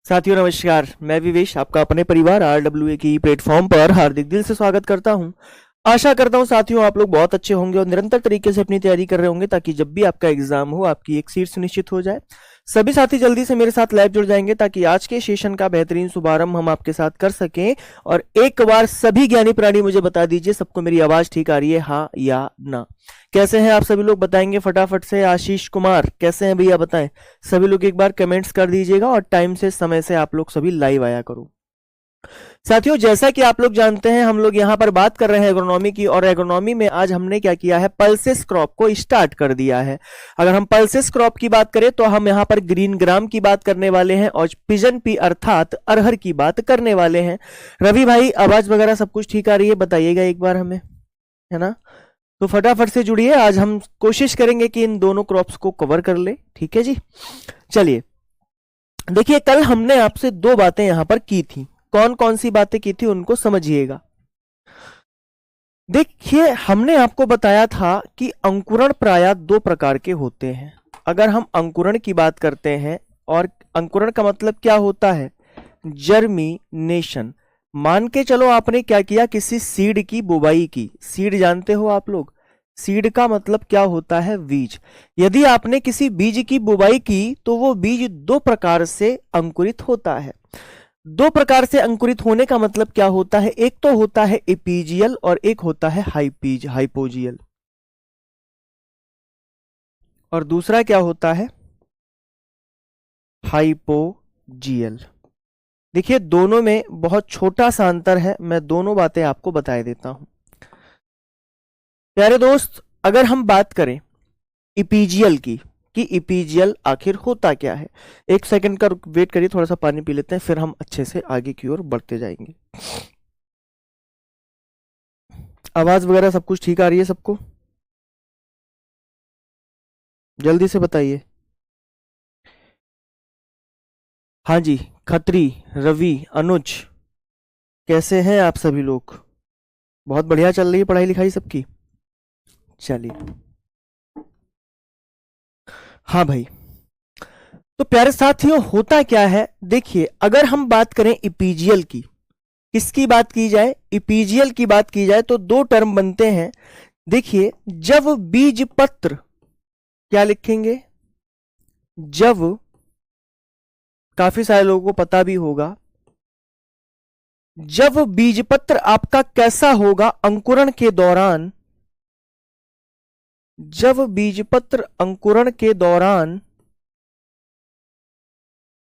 साथियों नमस्कार, मैं विवेश आपका अपने परिवार RWA की प्लेटफॉर्म पर हार्दिक दिल से स्वागत करता हूं। आशा करता हूं साथियों आप लोग बहुत अच्छे होंगे और निरंतर तरीके से अपनी तैयारी कर रहे होंगे ताकि जब भी आपका एग्जाम हो आपकी एक सीट सुनिश्चित हो जाए। सभी साथी जल्दी से मेरे साथ लाइव जुड़ जाएंगे ताकि आज के सेशन का बेहतरीन शुभारंभ हम आपके साथ कर सकें। और एक बार सभी ज्ञानी प्राणी मुझे बता दीजिए, सबको मेरी आवाज ठीक आ रही है, हाँ या ना? कैसे हैं आप सभी लोग, बताएंगे फटाफट से। आशीष कुमार कैसे हैं भैया, बताएं। सभी लोग एक बार कमेंट्स कर दीजिएगा और टाइम से समय से आप लोग सभी लाइव आया करो। साथियों जैसा कि आप लोग जानते हैं हम लोग यहाँ पर बात कर रहे हैं एग्रोनॉमी की, और एग्रोनॉमी में आज हमने क्या किया है, पल्सेस क्रॉप को स्टार्ट कर दिया है। अगर हम पल्सेस क्रॉप की बात करें तो हम यहाँ पर ग्रीन ग्राम की बात करने वाले हैं और पिजन पी अर्थात अरहर की बात करने वाले हैं। रवि भाई आवाज वगैरह सब कुछ ठीक आ रही है, बताइएगा एक बार हमें, है ना? तो फटाफट से जुड़िए, आज हम कोशिश करेंगे कि इन दोनों क्रॉप्स को कवर कर ले। ठीक है जी, चलिए देखिए कल हमने आपसे दो बातें यहां पर की थी। कौन कौन सी बातें की थी उनको समझिएगा। देखिए हमने आपको बताया था कि अंकुरण प्रायः दो प्रकार के होते हैं। अगर हम अंकुरण की बात करते हैं, और अंकुरण का मतलब क्या होता है, जर्मिनेशन। मान के चलो आपने क्या किया, किसी सीड की बुवाई की। सीड जानते हो आप लोग, सीड का मतलब क्या होता है, बीज। यदि आपने किसी बीज की बुवाई की तो वो बीज दो प्रकार से अंकुरित होता है। दो प्रकार से अंकुरित होने का मतलब क्या होता है, एक तो होता है एपीजियल और एक होता है हाइपोजियल। और दूसरा क्या होता है, हाइपोजियल। देखिए दोनों में बहुत छोटा सा अंतर है, मैं दोनों बातें आपको बता देता हूं। प्यारे दोस्त, अगर हम बात करें इपीजियल की, कि इपीजियल आखिर होता क्या है, एक सेकंड का वेट करिए, थोड़ा सा पानी पी लेते हैं, फिर हम अच्छे से आगे की ओर बढ़ते जाएंगे। आवाज वगैरह सब कुछ ठीक आ रही है सबको? जल्दी से बताइए। हाँ जी, खत्री, रवि, अनुज, कैसे हैं आप सभी लोग? बहुत बढ़िया चल रही है पढ़ाई लिखाई सबकी? चलिए, हाँ भाई। तो प्यारे साथियों होता क्या है, देखिए अगर हम बात करें इपीजियल की, किसकी बात की जाए, इपीजियल की बात की जाए तो दो टर्म बनते हैं। देखिए जब बीज पत्र, क्या लिखेंगे, जब, काफी सारे लोगों को पता भी होगा, जब बीजपत्र आपका कैसा होगा अंकुरण के दौरान, जब बीजपत्र अंकुरण के दौरान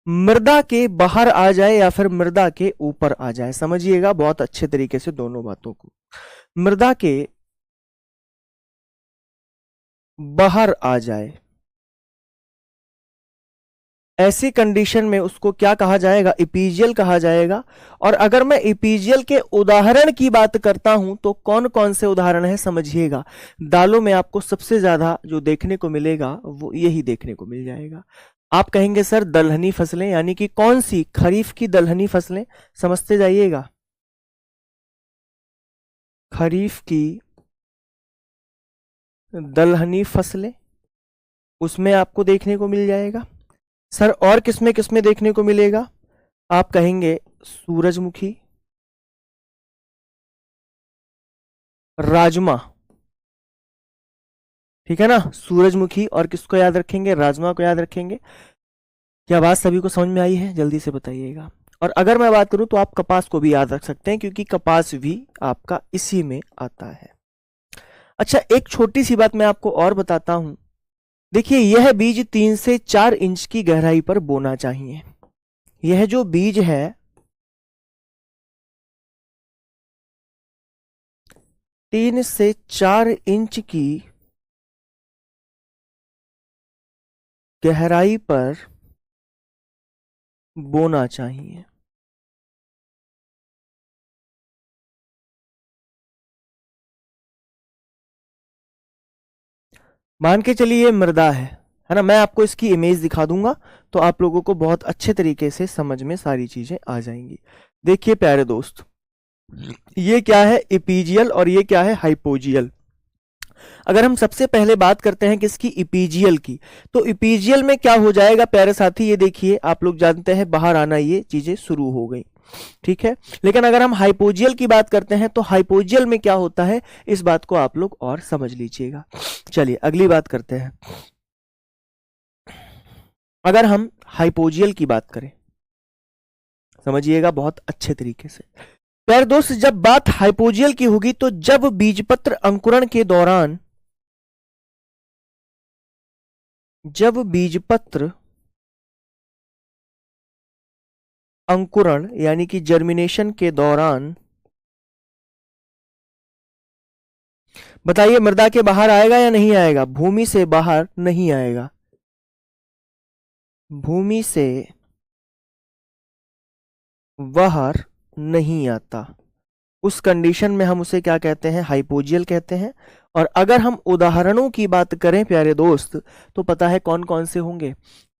मृदा के बाहर आ जाए या फिर मृदा के ऊपर आ जाए। समझिएगा बहुत अच्छे तरीके से दोनों बातों को, मृदा के बाहर आ जाए, ऐसी कंडीशन में उसको क्या कहा जाएगा, इपीजियल कहा जाएगा। और अगर मैं इपीजियल के उदाहरण की बात करता हूं तो कौन कौन से उदाहरण है समझिएगा। दालों में आपको सबसे ज्यादा जो देखने को मिलेगा वो यही देखने को मिल जाएगा। आप कहेंगे सर दलहनी फसलें, यानी कि कौन सी, खरीफ की दलहनी फसलें, समझते जाइएगा। खरीफ की दलहनी फसलें उसमें आपको देखने को मिल जाएगा। सर और किसमें किसमें देखने को मिलेगा, आप कहेंगे सूरजमुखी, राजमा, ठीक है ना, सूरजमुखी, और किसको याद रखेंगे, राजमा को याद रखेंगे। क्या बात सभी को समझ में आई है, जल्दी से बताइएगा। और अगर मैं बात करूं तो आप कपास को भी याद रख सकते हैं क्योंकि कपास भी आपका इसी में आता है। अच्छा एक छोटी सी बात मैं आपको और बताता हूं। देखिए यह बीज 3 से 4 इंच की गहराई पर बोना चाहिए। यह जो बीज है 3 से 4 इंच की गहराई पर बोना चाहिए। मान के चलिए मृदा है ना, मैं आपको इसकी इमेज दिखा दूंगा तो आप लोगों को बहुत अच्छे तरीके से समझ में सारी चीजें आ जाएंगी। देखिए प्यारे दोस्त, ये क्या है इपीजियल और ये क्या है हाइपोजियल। अगर हम सबसे पहले बात करते हैं किसकी, इपीजियल की, तो इपीजियल में क्या हो जाएगा प्यारे साथी, ये देखिए आप लोग जानते हैं बाहर आना, ये चीजें शुरू हो गई, ठीक है। लेकिन अगर हम हाइपोजियल की बात करते हैं तो हाइपोजियल में क्या होता है, इस बात को आप लोग और समझ लीजिएगा। चलिए अगली बात करते हैं। अगर हम हाइपोजियल की बात करें, समझिएगा बहुत अच्छे तरीके से प्यारे दोस्त, जब बात हाइपोजियल की होगी तो जब बीजपत्र अंकुरण के दौरान, जब बीजपत्र अंकुरण यानी कि जर्मिनेशन के दौरान, बताइए मृदा के बाहर आएगा या नहीं आएगा, भूमि से बाहर नहीं आएगा, भूमि से बाहर नहीं आता, उस कंडीशन में हम उसे क्या कहते हैं, हाइपोजियल कहते हैं। और अगर हम उदाहरणों की बात करें प्यारे दोस्त, तो पता है कौन कौन से होंगे,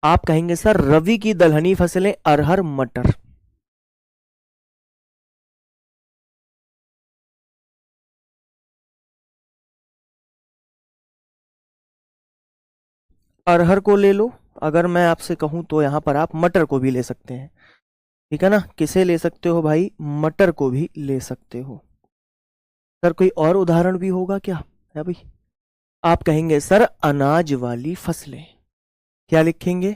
आप कहेंगे सर रवि की दलहनी फसलें, अरहर, मटर। अरहर को ले लो, अगर मैं आपसे कहूं तो यहां पर आप मटर को भी ले सकते हैं, ठीक है ना, किसे ले सकते हो भाई, मटर को भी ले सकते हो। सर कोई और उदाहरण भी होगा क्या है भाई, आप कहेंगे सर अनाज वाली फसलें, क्या लिखेंगे,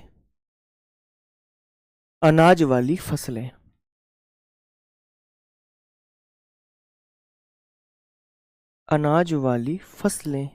अनाज वाली फसलें। अनाज वाली फसलें।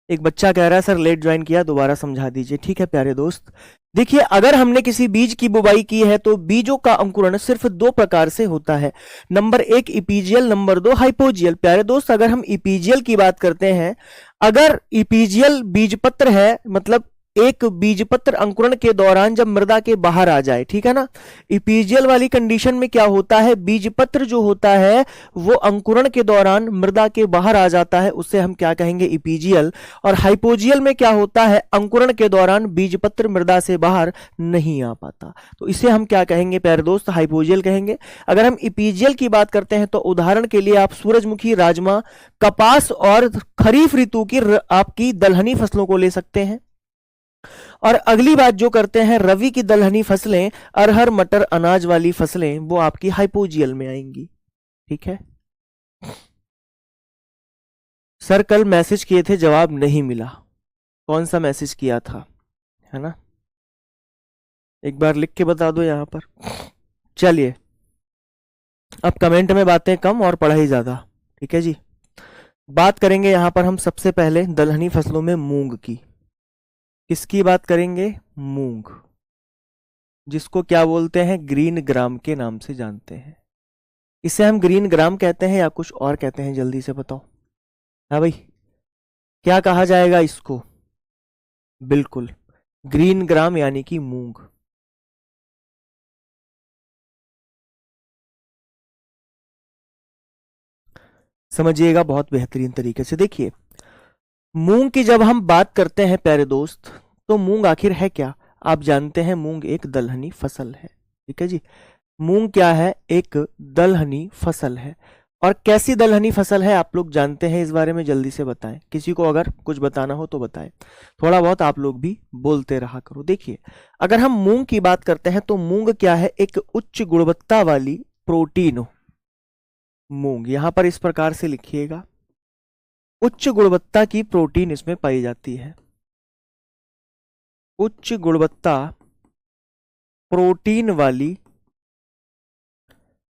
एक बच्चा कह रहा है सर लेट ज्वाइन किया, दोबारा समझा दीजिए। ठीक है प्यारे दोस्त, देखिए अगर हमने किसी बीज की बुवाई की है तो बीजों का अंकुरण सिर्फ दो प्रकार से होता है, नंबर एक इपीजियल, नंबर दो हाइपोजियल। प्यारे दोस्त अगर हम इपीजियल की बात करते हैं, अगर इपीजियल बीजपत्र है, मतलब एक बीजपत्र अंकुरण के दौरान जब मृदा के बाहर आ जाए, ठीक है ना, इपीजियल वाली कंडीशन में क्या होता है, बीजपत्र जो होता है वो अंकुरण के दौरान मृदा के बाहर आ जाता है, उससे हम क्या कहेंगे, इपीजियल। और हाइपोजियल में क्या होता है, अंकुरण के दौरान बीजपत्र मृदा से बाहर नहीं आ पाता, तो इसे हम क्या कहेंगे प्यारे दोस्त, हाइपोजियल कहेंगे। अगर हम इपीजियल की बात करते हैं तो उदाहरण के लिए आप सूरजमुखी, राजमा, कपास और खरीफ ऋतु की आपकी दलहनी फसलों को ले सकते हैं। और अगली बात जो करते हैं, रवि की दलहनी फसलें, अरहर, मटर, अनाज वाली फसलें, वो आपकी हाइपोजियल में आएंगी, ठीक है। सर कल मैसेज किए थे जवाब नहीं मिला, कौन सा मैसेज किया था, है ना, एक बार लिख के बता दो यहां पर। चलिए अब कमेंट में बातें कम और पढ़ाई ज्यादा, ठीक है जी। बात करेंगे यहां पर हम सबसे पहले दलहनी फसलों में मूंग की। किसकी बात करेंगे, मूंग, जिसको क्या बोलते हैं, ग्रीन ग्राम के नाम से जानते हैं। इसे हम ग्रीन ग्राम कहते हैं या कुछ और कहते हैं, जल्दी से बताओ। हाँ भाई, क्या कहा जाएगा इसको, बिल्कुल ग्रीन ग्राम यानी कि मूंग। समझिएगा बहुत बेहतरीन तरीके से। देखिए मूंग की जब हम बात करते हैं प्यारे दोस्त, तो मूंग आखिर है क्या, आप जानते हैं मूंग एक दलहनी फसल है, ठीक है जी। मूंग क्या है, एक दलहनी फसल है। और कैसी दलहनी फसल है आप लोग जानते हैं, इस बारे में जल्दी से बताएं, किसी को अगर कुछ बताना हो तो बताएं, थोड़ा बहुत आप लोग भी बोलते रहा करो। देखिए अगर हम मूंग की बात करते हैं तो मूंग क्या है, एक उच्च गुणवत्ता वाली प्रोटीन मूंग, यहां पर इस प्रकार से लिखिएगा, उच्च गुणवत्ता की प्रोटीन इसमें पाई जाती है, उच्च गुणवत्ता प्रोटीन वाली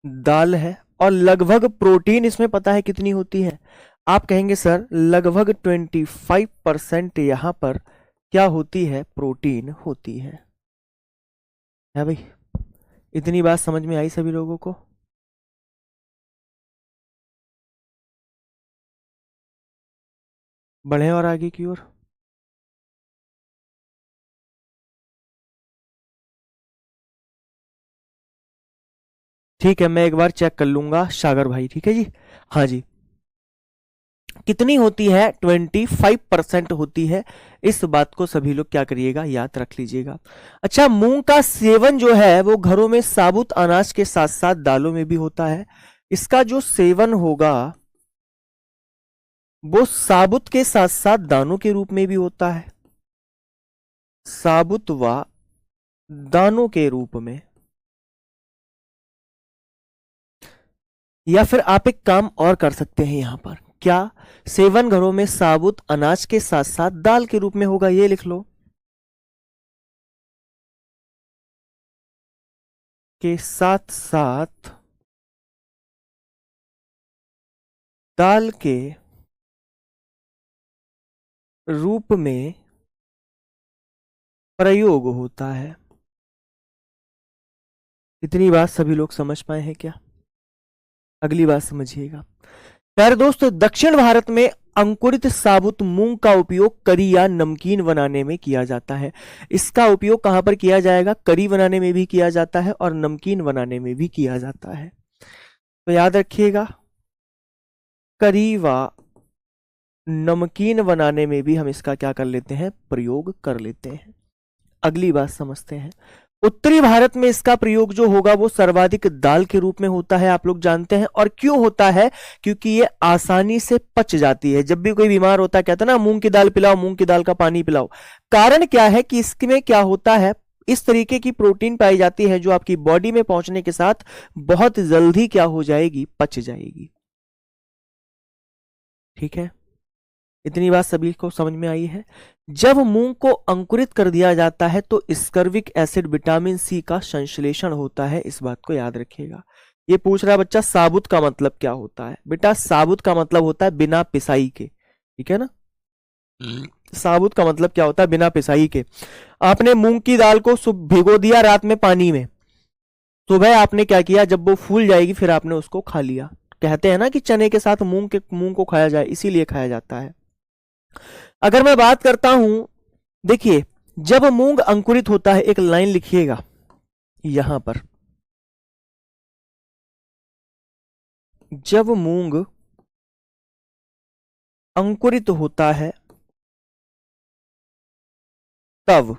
दाल है। और लगभग प्रोटीन इसमें पता है कितनी होती है, आप कहेंगे सर लगभग 25% यहां पर क्या होती है, प्रोटीन होती है भाई। इतनी बात समझ में आई सभी लोगों को, बढ़े और आगे की ओर। ठीक है मैं एक बार चेक कर लूंगा सागर भाई, ठीक है जी, हाँ जी, कितनी होती है, 25% होती है। इस बात को सभी लोग क्या करिएगा, याद रख लीजिएगा। अच्छा मूंग का सेवन जो है वो घरों में साबुत अनाज के साथ साथ दालों में भी होता है। इसका जो सेवन होगा वो साबुत के साथ साथ दानों के रूप में भी होता है, साबुत व दानों के रूप में। या फिर आप एक काम और कर सकते हैं यहां पर, क्या सेवन घरों में साबुत अनाज के साथ साथ दाल के रूप में होगा, ये लिख लो, के साथ साथ दाल के रूप में प्रयोग होता है। इतनी बात सभी लोग समझ पाए हैं क्या? अगली बात समझिएगा। प्यारे दोस्तों, दक्षिण भारत में अंकुरित साबुत मूंग का उपयोग करी या नमकीन बनाने में किया जाता है। इसका उपयोग कहां पर किया जाएगा? करी बनाने में भी किया जाता है और नमकीन बनाने में भी किया जाता है। तो याद रखिएगा, करी व नमकीन बनाने में भी हम इसका क्या कर लेते हैं? प्रयोग कर लेते हैं। अगली बात समझते हैं। उत्तरी भारत में इसका प्रयोग जो होगा वो सर्वाधिक दाल के रूप में होता है, आप लोग जानते हैं। और क्यों होता है? क्योंकि ये आसानी से पच जाती है। जब भी कोई बीमार होता है कहता है ना, मूंग की दाल पिलाओ, मूंग की दाल का पानी पिलाओ। कारण क्या है कि इसमें क्या होता है, इस तरीके की प्रोटीन पाई जाती है जो आपकी बॉडी में पहुंचने के साथ बहुत जल्दी क्या हो जाएगी? पच जाएगी। ठीक है, इतनी बात सभी को समझ में आई है। जब मूंग को अंकुरित कर दिया जाता है तो स्कर्विक एसिड विटामिन सी का संश्लेषण होता है, इस बात को याद रखिएगा। ये पूछ रहा है बच्चा, साबुत का मतलब क्या होता है? बेटा साबुत का मतलब होता है बिना पिसाई के, ठीक है ना। साबुत का मतलब क्या होता है? बिना पिसाई के। आपने मूंग की दाल को भिगो दिया रात में पानी में, सुबह आपने क्या किया, जब वो फूल जाएगी फिर आपने उसको खा लिया। कहते हैं ना कि चने के साथ मूंग को खाया जाए, इसीलिए खाया जाता है। अगर मैं बात करता हूं, देखिए, जब मूंग अंकुरित होता है, एक लाइन लिखिएगा यहां पर, जब मूंग अंकुरित होता है तब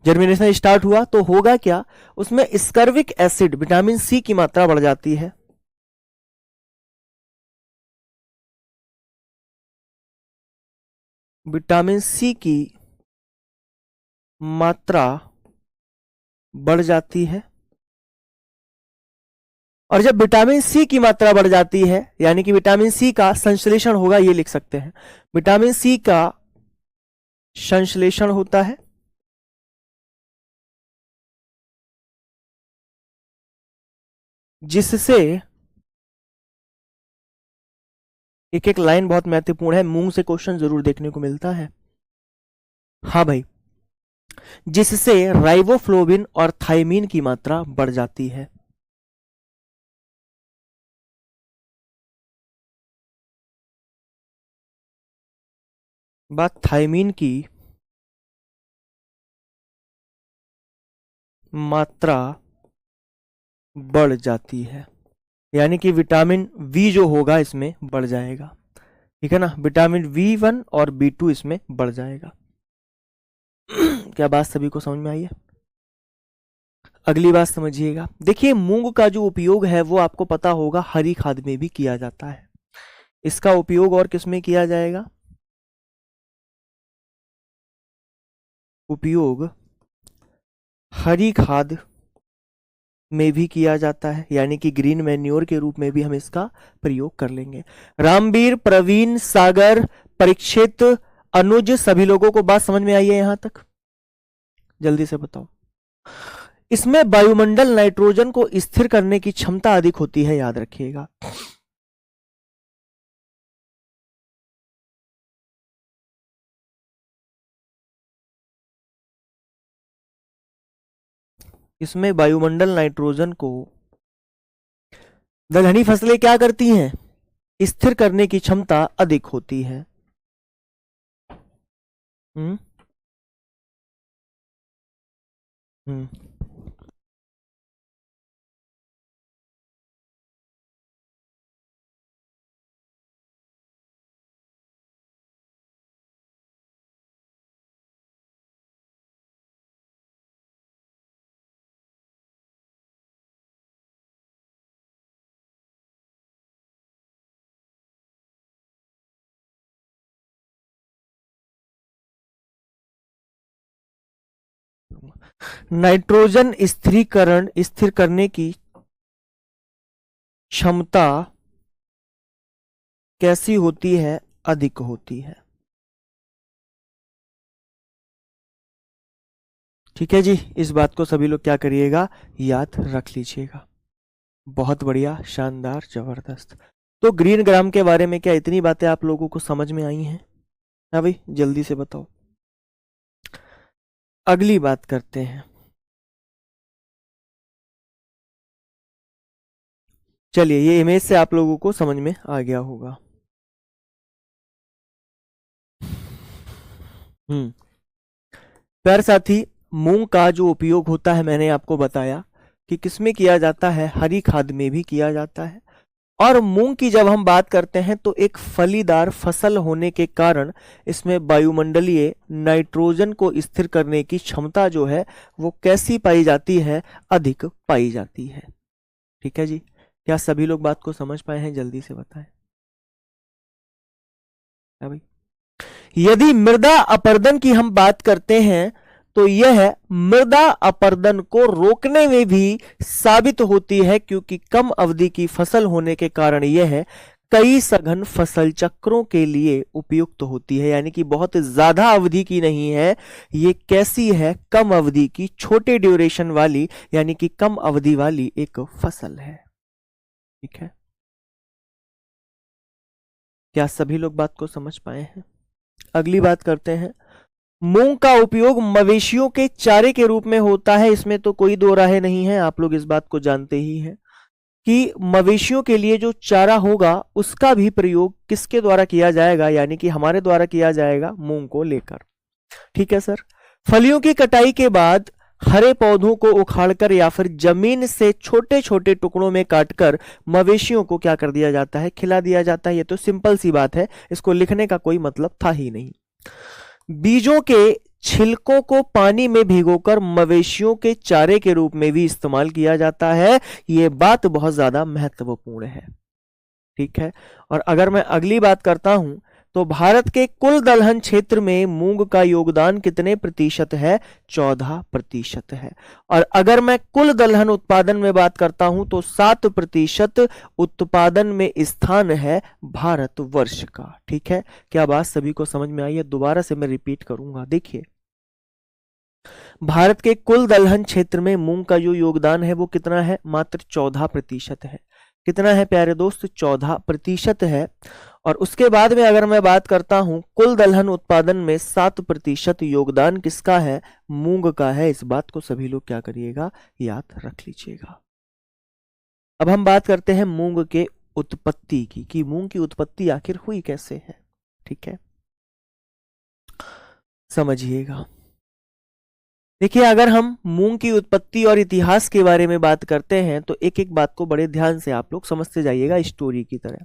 जर्मिनेशन स्टार्ट हुआ तो होगा क्या? उसमें स्कर्विक एसिड विटामिन सी की मात्रा बढ़ जाती है। विटामिन सी की मात्रा बढ़ जाती है। और जब विटामिन सी की मात्रा बढ़ जाती है, यानी कि विटामिन सी का संश्लेषण होगा, ये लिख सकते हैं, विटामिन सी का संश्लेषण होता है, जिससे एक एक लाइन बहुत महत्वपूर्ण है, मूंग से क्वेश्चन जरूर देखने को मिलता है। हाँ भाई, जिससे राइबोफ्लोविन और थायमीन की मात्रा बढ़ जाती है। बात थायमीन की मात्रा बढ़ जाती है, यानी कि विटामिन वी जो होगा इसमें बढ़ जाएगा, ठीक है ना। विटामिन V1 और B2 इसमें बढ़ जाएगा। क्या बात सभी को समझ में आई है? अगली बात समझिएगा। देखिए, मूंग का जो उपयोग है वो आपको पता होगा हरी खाद में भी किया जाता है। इसका उपयोग और किसमें किया जाएगा? उपयोग हरी खाद में भी किया जाता है, यानी कि ग्रीन मैन्योर के रूप में भी हम इसका प्रयोग कर लेंगे। रामवीर, प्रवीण, सागर, परीक्षित, अनुज, सभी लोगों को बात समझ में आई है यहां तक? जल्दी से बताओ। इसमें वायुमंडल नाइट्रोजन को स्थिर करने की क्षमता अधिक होती है, याद रखिएगा। इसमें वायुमंडल नाइट्रोजन को दलहनी फसलें क्या करती हैं? स्थिर करने की क्षमता अधिक होती है। हम्म हम्म नाइट्रोजन स्थिर करने की क्षमता कैसी होती है? अधिक होती है। ठीक है जी, इस बात को सभी लोग क्या करिएगा, याद रख लीजिएगा। बहुत बढ़िया, शानदार, जबरदस्त। तो ग्रीन ग्राम के बारे में क्या इतनी बातें आप लोगों को समझ में आई हैं? हाँ भाई, जल्दी से बताओ। अगली बात करते हैं। चलिए, ये इमेज से आप लोगों को समझ में आ गया होगा। प्यारे साथी, मूंग का जो उपयोग होता है मैंने आपको बताया कि किसमें किया जाता है, हरी खाद में भी किया जाता है। और मूंग की जब हम बात करते हैं तो एक फलीदार फसल होने के कारण इसमें वायुमंडलीय नाइट्रोजन को स्थिर करने की क्षमता जो है वो कैसी पाई जाती है? अधिक पाई जाती है। ठीक है जी, क्या सभी लोग बात को समझ पाए हैं? जल्दी से बताएं। क्या भाई? यदि मृदा अपरदन की हम बात करते हैं तो यह मृदा अपरदन को रोकने में भी साबित होती है, क्योंकि कम अवधि की फसल होने के कारण यह कई सघन फसल चक्रों के लिए उपयुक्त होती है। यानी कि बहुत ज्यादा अवधि की नहीं है, ये कैसी है? कम अवधि की, छोटे ड्यूरेशन वाली, यानी कि कम अवधि वाली एक फसल है। ठीक है, क्या सभी लोग बात को समझ पाए हैं? अगली बात करते हैं। मूंग का उपयोग मवेशियों के चारे के रूप में होता है, इसमें तो कोई दो राहे नहीं है, आप लोग इस बात को जानते ही हैं कि मवेशियों के लिए जो चारा होगा उसका भी प्रयोग किसके द्वारा किया जाएगा? यानी कि हमारे द्वारा किया जाएगा, मूंग को लेकर। ठीक है सर। फलियों की कटाई के बाद हरे पौधों को उखाड़कर या फिर जमीन से छोटे छोटे टुकड़ों में काटकर मवेशियों को क्या कर दिया जाता है? खिला दिया जाता है। ये तो सिंपल सी बात है, इसको लिखने का कोई मतलब था ही नहीं। बीजों के छिलकों को पानी में भिगोकर मवेशियों के चारे के रूप में भी इस्तेमाल किया जाता है। यह बात बहुत ज्यादा महत्वपूर्ण है। ठीक है, और अगर मैं अगली बात करता हूं तो भारत के कुल दलहन क्षेत्र में मूंग का योगदान कितने प्रतिशत है? 14% है। और अगर मैं कुल दलहन उत्पादन में बात करता हूं तो 7% उत्पादन में स्थान है भारतवर्ष का। ठीक है, क्या बात सभी को समझ में आई है? दोबारा से मैं रिपीट करूंगा। देखिए, भारत के कुल दलहन क्षेत्र में मूंग का जो योगदान है वो कितना है? मात्र 14% है। कितना है प्यारे दोस्त? 14% है। और उसके बाद में अगर मैं बात करता हूं, कुल दलहन उत्पादन में 7% योगदान किसका है? मूंग का है। इस बात को सभी लोग क्या करिएगा? याद रख लीजिएगा। अब हम बात करते हैं मूंग के उत्पत्ति की, कि मूंग की उत्पत्ति आखिर हुई कैसे है। ठीक है, समझिएगा। देखिए, अगर हम मूंग की उत्पत्ति और इतिहास के बारे में बात करते हैं तो एक एक बात को बड़े ध्यान से आप लोग समझते जाइएगा, स्टोरी की तरह।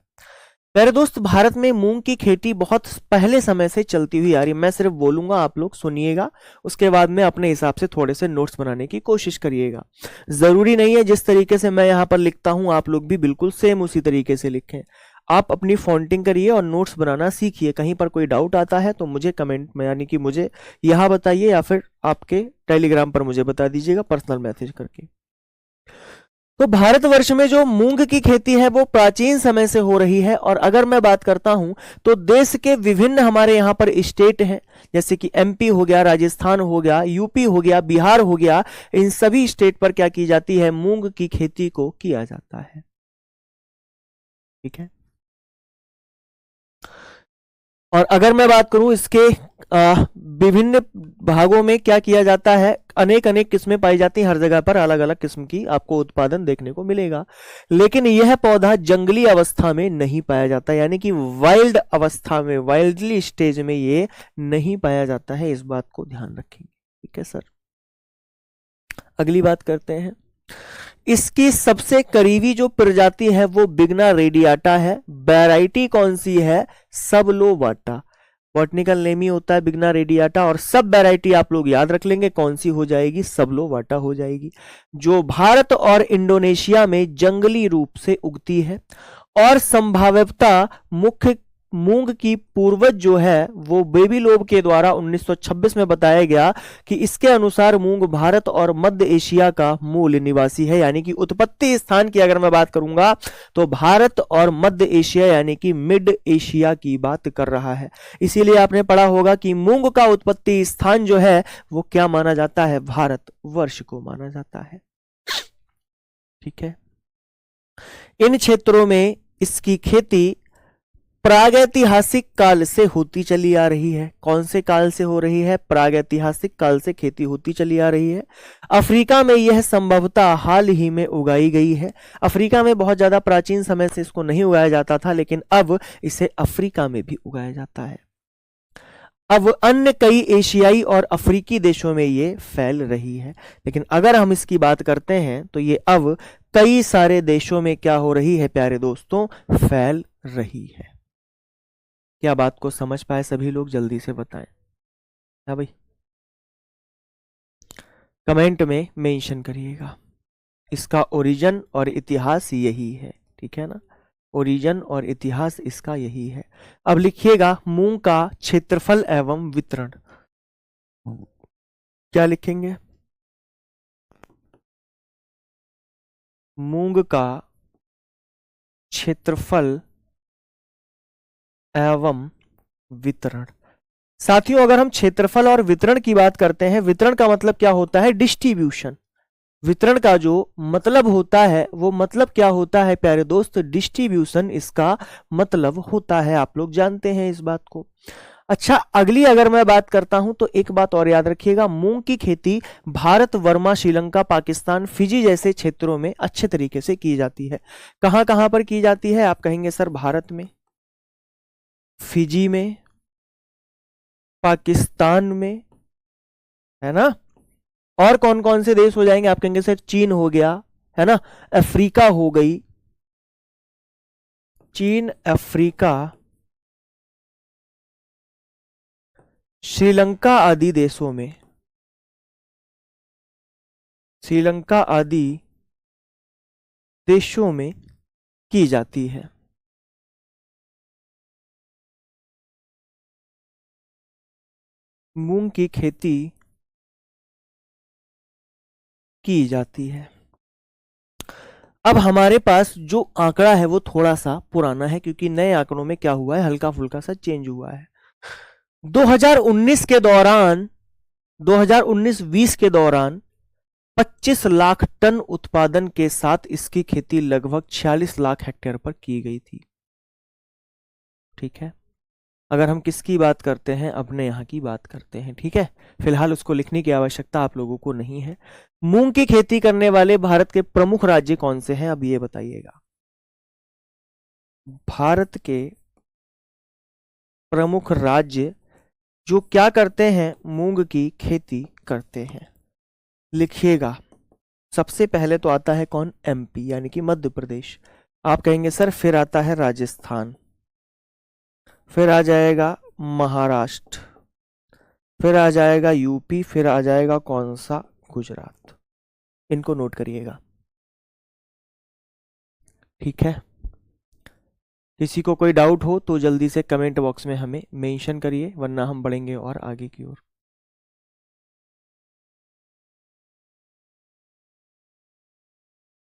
मेरे दोस्त, भारत में मूंग की खेती बहुत पहले समय से चलती हुई आ रही है। मैं सिर्फ बोलूंगा, आप लोग सुनिएगा, उसके बाद में अपने हिसाब से थोड़े से नोट्स बनाने की कोशिश करिएगा। जरूरी नहीं है जिस तरीके से मैं यहाँ पर लिखता हूं आप लोग भी बिल्कुल सेम उसी तरीके से लिखें। आप अपनी फॉन्टिंग करिए और नोट्स बनाना सीखिए। कहीं पर कोई डाउट आता है तो मुझे कमेंट में, यानी कि मुझे यहाँ बताइए या फिर आपके टेलीग्राम पर मुझे बता दीजिएगा पर्सनल मैसेज करके। तो भारतवर्ष में जो मूंग की खेती है वो प्राचीन समय से हो रही है। और अगर मैं बात करता हूं तो देश के विभिन्न हमारे यहां पर स्टेट हैं, जैसे कि एमपी हो गया, राजस्थान हो गया, यूपी हो गया, बिहार हो गया, इन सभी स्टेट पर क्या की जाती है? मूंग की खेती को किया जाता है। ठीक है, और अगर मैं बात करूं इसके विभिन्न भागों में क्या किया जाता है, अनेक अनेक किस्में पाई जाती हैं, हर जगह पर अलग अलग किस्म की आपको उत्पादन देखने को मिलेगा। लेकिन यह पौधा जंगली अवस्था में नहीं पाया जाता, यानी कि वाइल्ड अवस्था में, वाइल्डली स्टेज में ये नहीं पाया जाता है। इस बात को ध्यान रखेंगे। ठीक है सर, अगली बात करते हैं। इसकी सबसे करीबी जो प्रजाति है वो बिगना रेडियाटा है। वैरायटी कौन सी है? सबलोवाटा। बॉटनिकल नेम ही होता है बिगना रेडियाटा, और सब वैरायटी आप लोग याद रख लेंगे कौन सी हो जाएगी? सबलोवाटा हो जाएगी, जो भारत और इंडोनेशिया में जंगली रूप से उगती है और संभाव्यता मुख्य मूंग की पूर्वज जो है वो बेबीलोन के द्वारा 1926 में बताया गया कि इसके अनुसार मूंग भारत और मध्य एशिया का मूल निवासी है। यानी कि उत्पत्ति स्थान की अगर मैं बात करूंगा तो भारत और मध्य एशिया यानी कि मिड एशिया की बात कर रहा है। इसीलिए आपने पढ़ा होगा कि मूंग का उत्पत्ति स्थान जो है वो क्या माना जाता है, भारत वर्ष को माना जाता है। ठीक है, इन क्षेत्रों में इसकी खेती प्रागैतिहासिक काल से होती चली आ रही है। कौन से काल से हो रही है? प्रागैतिहासिक काल से खेती होती चली आ रही है। अफ्रीका में यह संभवतः हाल ही में उगाई गई है। अफ्रीका में बहुत ज्यादा प्राचीन समय से इसको नहीं उगाया जाता था, लेकिन अब इसे अफ्रीका में भी उगाया जाता है। अब अन्य कई एशियाई और अफ्रीकी देशों में ये फैल रही है, लेकिन अगर हम इसकी बात करते हैं तो ये अब कई सारे देशों में क्या हो रही है प्यारे दोस्तों, फैल रही है। क्या बात को समझ पाए सभी लोग? जल्दी से बताएं। हाँ भाई, कमेंट में मेंशन करिएगा। इसका ओरिजिन और इतिहास यही है, ठीक है ना, ओरिजिन और इतिहास इसका यही है। अब लिखिएगा मूंग का क्षेत्रफल एवं वितरण। क्या लिखेंगे? मूंग का क्षेत्रफल एवं वितरण। साथियों, अगर हम क्षेत्रफल और वितरण की बात करते हैं, वितरण का मतलब क्या होता है? डिस्ट्रीब्यूशन। वितरण का जो मतलब होता है वो मतलब क्या होता है प्यारे दोस्त? डिस्ट्रीब्यूशन इसका मतलब होता है। आप लोग जानते हैं इस बात को। अच्छा, अगली अगर मैं बात करता हूं तो एक बात और याद रखिएगा, मूंग की खेती भारत, वर्मा, श्रीलंका, पाकिस्तान, फिजी जैसे क्षेत्रों में अच्छे तरीके से की जाती है। कहां कहां पर की जाती है? आप कहेंगे सर भारत में, फिजी में, पाकिस्तान में, है ना, और कौन कौन से देश हो जाएंगे? आप कहेंगे सर चीन हो गया, है ना, अफ्रीका हो गई, चीन, अफ्रीका, श्रीलंका आदि देशों में, श्रीलंका आदि देशों में की जाती है। मूंग की खेती की जाती है। अब हमारे पास जो आंकड़ा है वो थोड़ा सा पुराना है, क्योंकि नए आंकड़ों में क्या हुआ है, हल्का फुल्का सा चेंज हुआ है। 2019 के दौरान, 2019-20 के दौरान 25 लाख टन उत्पादन के साथ इसकी खेती लगभग 46 लाख हेक्टेयर पर की गई थी। ठीक है, अगर हम किसकी बात करते हैं, अपने यहाँ की बात करते हैं। ठीक है, फिलहाल उसको लिखने की आवश्यकता आप लोगों को नहीं है। मूंग की खेती करने वाले भारत के प्रमुख राज्य कौन से हैं, अब ये बताइएगा। भारत के प्रमुख राज्य जो क्या करते हैं, मूंग की खेती करते हैं, लिखिएगा। सबसे पहले तो आता है कौन? एमपी यानी कि मध्य प्रदेश। आप कहेंगे सर फिर आता है राजस्थान, फिर आ जाएगा महाराष्ट्र, फिर आ जाएगा यूपी, फिर आ जाएगा कौन सा? गुजरात। इनको नोट करिएगा। ठीक है, किसी को कोई डाउट हो तो जल्दी से कमेंट बॉक्स में हमें मेंशन करिए, वरना हम बढ़ेंगे और आगे की ओर।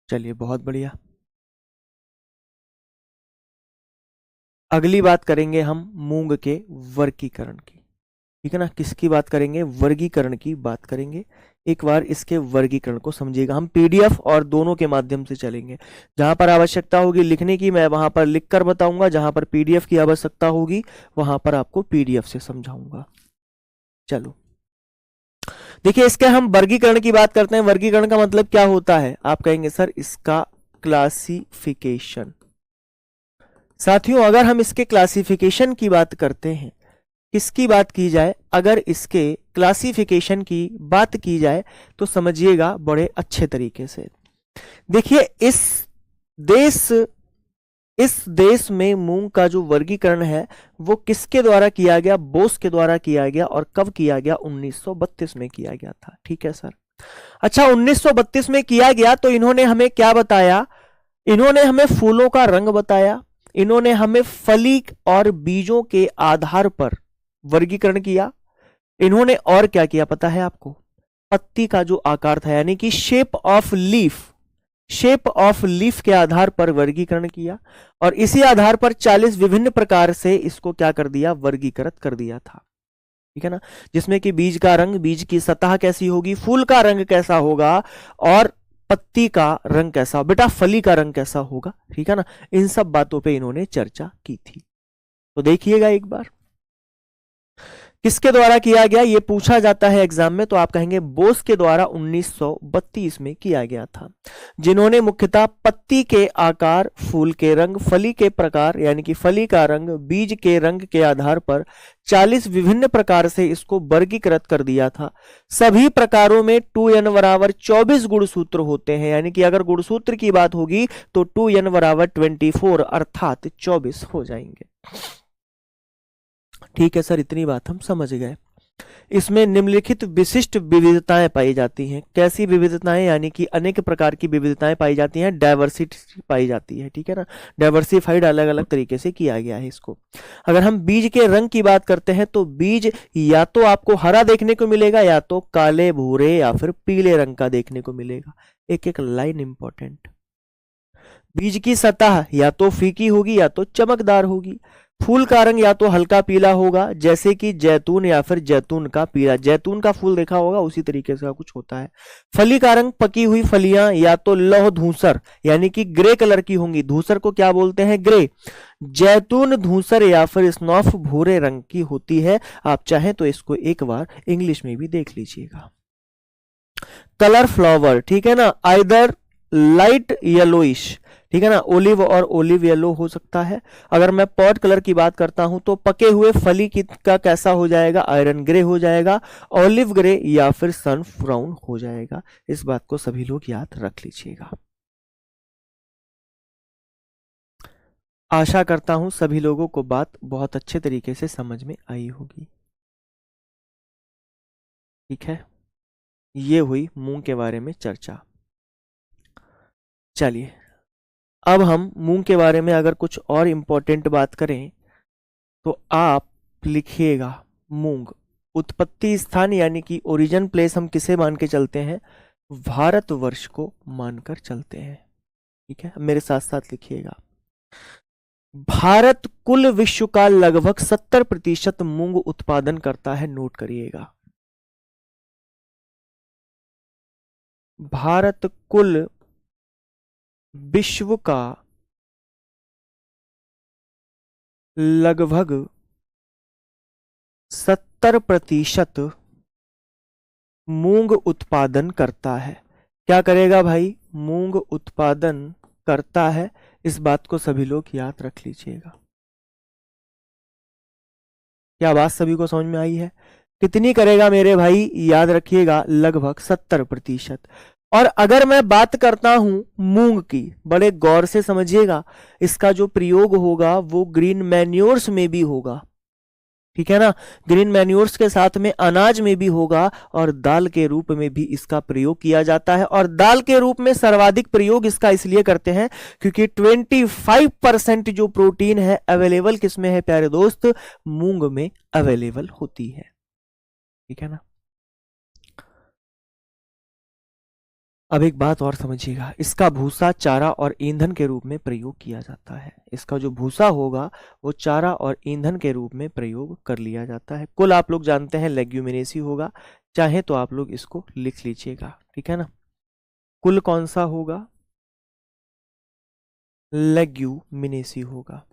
चलिए, बहुत बढ़िया। अगली बात करेंगे हम मूंग के वर्गीकरण की। ठीक है ना, किसकी बात करेंगे? वर्गीकरण की बात करेंगे। एक बार इसके वर्गीकरण को समझिएगा। हम पीडीएफ और दोनों के माध्यम से चलेंगे। जहां पर आवश्यकता होगी लिखने की, मैं वहां पर लिखकर बताऊंगा। जहां पर पीडीएफ की आवश्यकता होगी वहां पर आपको पीडीएफ से समझाऊंगा। चलो देखिए, इसके हम वर्गीकरण की बात करते हैं। वर्गीकरण का मतलब क्या होता है? आप कहेंगे सर इसका क्लासिफिकेशन। साथियों, अगर हम इसके क्लासिफिकेशन की बात करते हैं, किसकी बात की जाए, अगर इसके क्लासिफिकेशन की बात की जाए तो समझिएगा बड़े अच्छे तरीके से। देखिए, इस देश में मूंग का जो वर्गीकरण है वो किसके द्वारा किया गया? बोस के द्वारा किया गया। और कब किया गया? 1932 में किया गया था। ठीक है सर। अच्छा, 1932 में किया गया तो इन्होंने हमें क्या बताया? इन्होंने हमें फूलों का रंग बताया, इन्होंने हमें फली और बीजों के आधार पर वर्गीकरण किया। इन्होंने और क्या किया पता है आपको? पत्ती का जो आकार था यानी कि शेप ऑफ लीफ के आधार पर वर्गीकरण किया और इसी आधार पर 40 विभिन्न प्रकार से इसको क्या कर दिया? वर्गीकृत कर दिया था। ठीक है ना, जिसमें कि बीज का रंग, बीज की सतह कैसी होगी, फूल का रंग कैसा होगा और पत्ती का रंग कैसा, बेटा फली का रंग कैसा होगा। ठीक है ना, इन सब बातों पे इन्होंने चर्चा की थी। तो देखिएगा एक बार किसके द्वारा किया गया, ये पूछा जाता है एग्जाम में, तो आप कहेंगे बोस के द्वारा 1932 में किया गया था, जिन्होंने मुख्यतः पत्ती के आकार, फूल के रंग, फली के प्रकार यानी कि फली का रंग, बीज के रंग के आधार पर 40 विभिन्न प्रकार से इसको वर्गीकृत कर दिया था। सभी प्रकारों में 2n बराबर 24 गुणसूत्र होते हैं, यानी कि अगर गुणसूत्र की बात होगी तो 2n बराबर 24 अर्थात 24 हो जाएंगे। ठीक है सर, इतनी बात हम समझ गए। इसमें निम्नलिखित विशिष्ट विविधताएं पाई जाती हैं। कैसी विविधताएं? यानी कि अनेक प्रकार की विविधताएं पाई जाती हैं, डाइवर्सिटी पाई जाती है। ठीक है ना, डाइवर्सिफाइड अलग अलग तरीके से किया गया है इसको। अगर हम बीज के रंग की बात करते हैं तो बीज या तो आपको हरा देखने को मिलेगा या तो काले, भूरे या फिर पीले रंग का देखने को मिलेगा। एक एक लाइन इंपॉर्टेंट। बीज की सतह या तो फीकी होगी या तो चमकदार होगी। फूल का रंग या तो हल्का पीला होगा, जैसे कि जैतून या फिर जैतून का पीला, जैतून का फूल देखा होगा उसी तरीके से कुछ होता है। फली का रंग, पकी हुई फलियां या तो लौह धूसर यानी कि ग्रे कलर की होंगी, धूसर को क्या बोलते हैं? ग्रे। जैतून धूसर या फिर स्नॉफ भूरे रंग की होती है। आप चाहें तो इसको एक बार इंग्लिश में भी देख लीजिएगा। कलर फ्लावर, ठीक है ना, आइदर लाइट येलोइश, ठीक है ना, ओलिव और ओलिव येलो हो सकता है। अगर मैं पॉट कलर की बात करता हूं तो पके हुए फली का कैसा हो जाएगा? आयरन ग्रे हो जाएगा, ऑलिव ग्रे या फिर सन ब्राउन हो जाएगा। इस बात को सभी लोग याद रख लीजिएगा। आशा करता हूं सभी लोगों को बात बहुत अच्छे तरीके से समझ में आई होगी। ठीक है, ये हुई मूंग के बारे में चर्चा। चलिए अब हम मूंग के बारे में अगर कुछ और इंपॉर्टेंट बात करें तो आप लिखिएगा मूंग। उत्पत्ति स्थान यानी कि ओरिजिन प्लेस हम किसे मान के चलते हैं? भारतवर्ष को मानकर चलते हैं। ठीक है, मेरे साथ साथ लिखिएगा। भारत कुल विश्व का लगभग 70% मूंग उत्पादन करता है। नोट करिएगा, भारत कुल विश्व का लगभग 70% मूंग उत्पादन करता है। क्या करेगा भाई? मूंग उत्पादन करता है। इस बात को सभी लोग याद रख लीजिएगा। क्या बात सभी को समझ में आई है? कितनी करेगा मेरे भाई? याद रखिएगा, लगभग 70%। और अगर मैं बात करता हूं मूंग की, बड़े गौर से समझिएगा, इसका जो प्रयोग होगा वो ग्रीन मैन्योर्स में भी होगा। ठीक है ना, ग्रीन मैन्योर्स के साथ में अनाज में भी होगा और दाल के रूप में भी इसका प्रयोग किया जाता है। और दाल के रूप में सर्वाधिक प्रयोग इसका इसलिए करते हैं क्योंकि 25% जो प्रोटीन है अवेलेबल किसमें है प्यारे दोस्त? मूंग में अवेलेबल होती है। ठीक है ना, अब एक बात और समझिएगा, इसका भूसा चारा और ईंधन के रूप में प्रयोग किया जाता है। इसका जो भूसा होगा वो चारा और ईंधन के रूप में प्रयोग कर लिया जाता है। कुल आप लोग जानते हैं लेग्यूमिनेसी होगा, चाहे तो आप लोग इसको लिख लीजिएगा। ठीक है ना, कुल कौन सा होगा? लेग्यूमिनेसी होगा।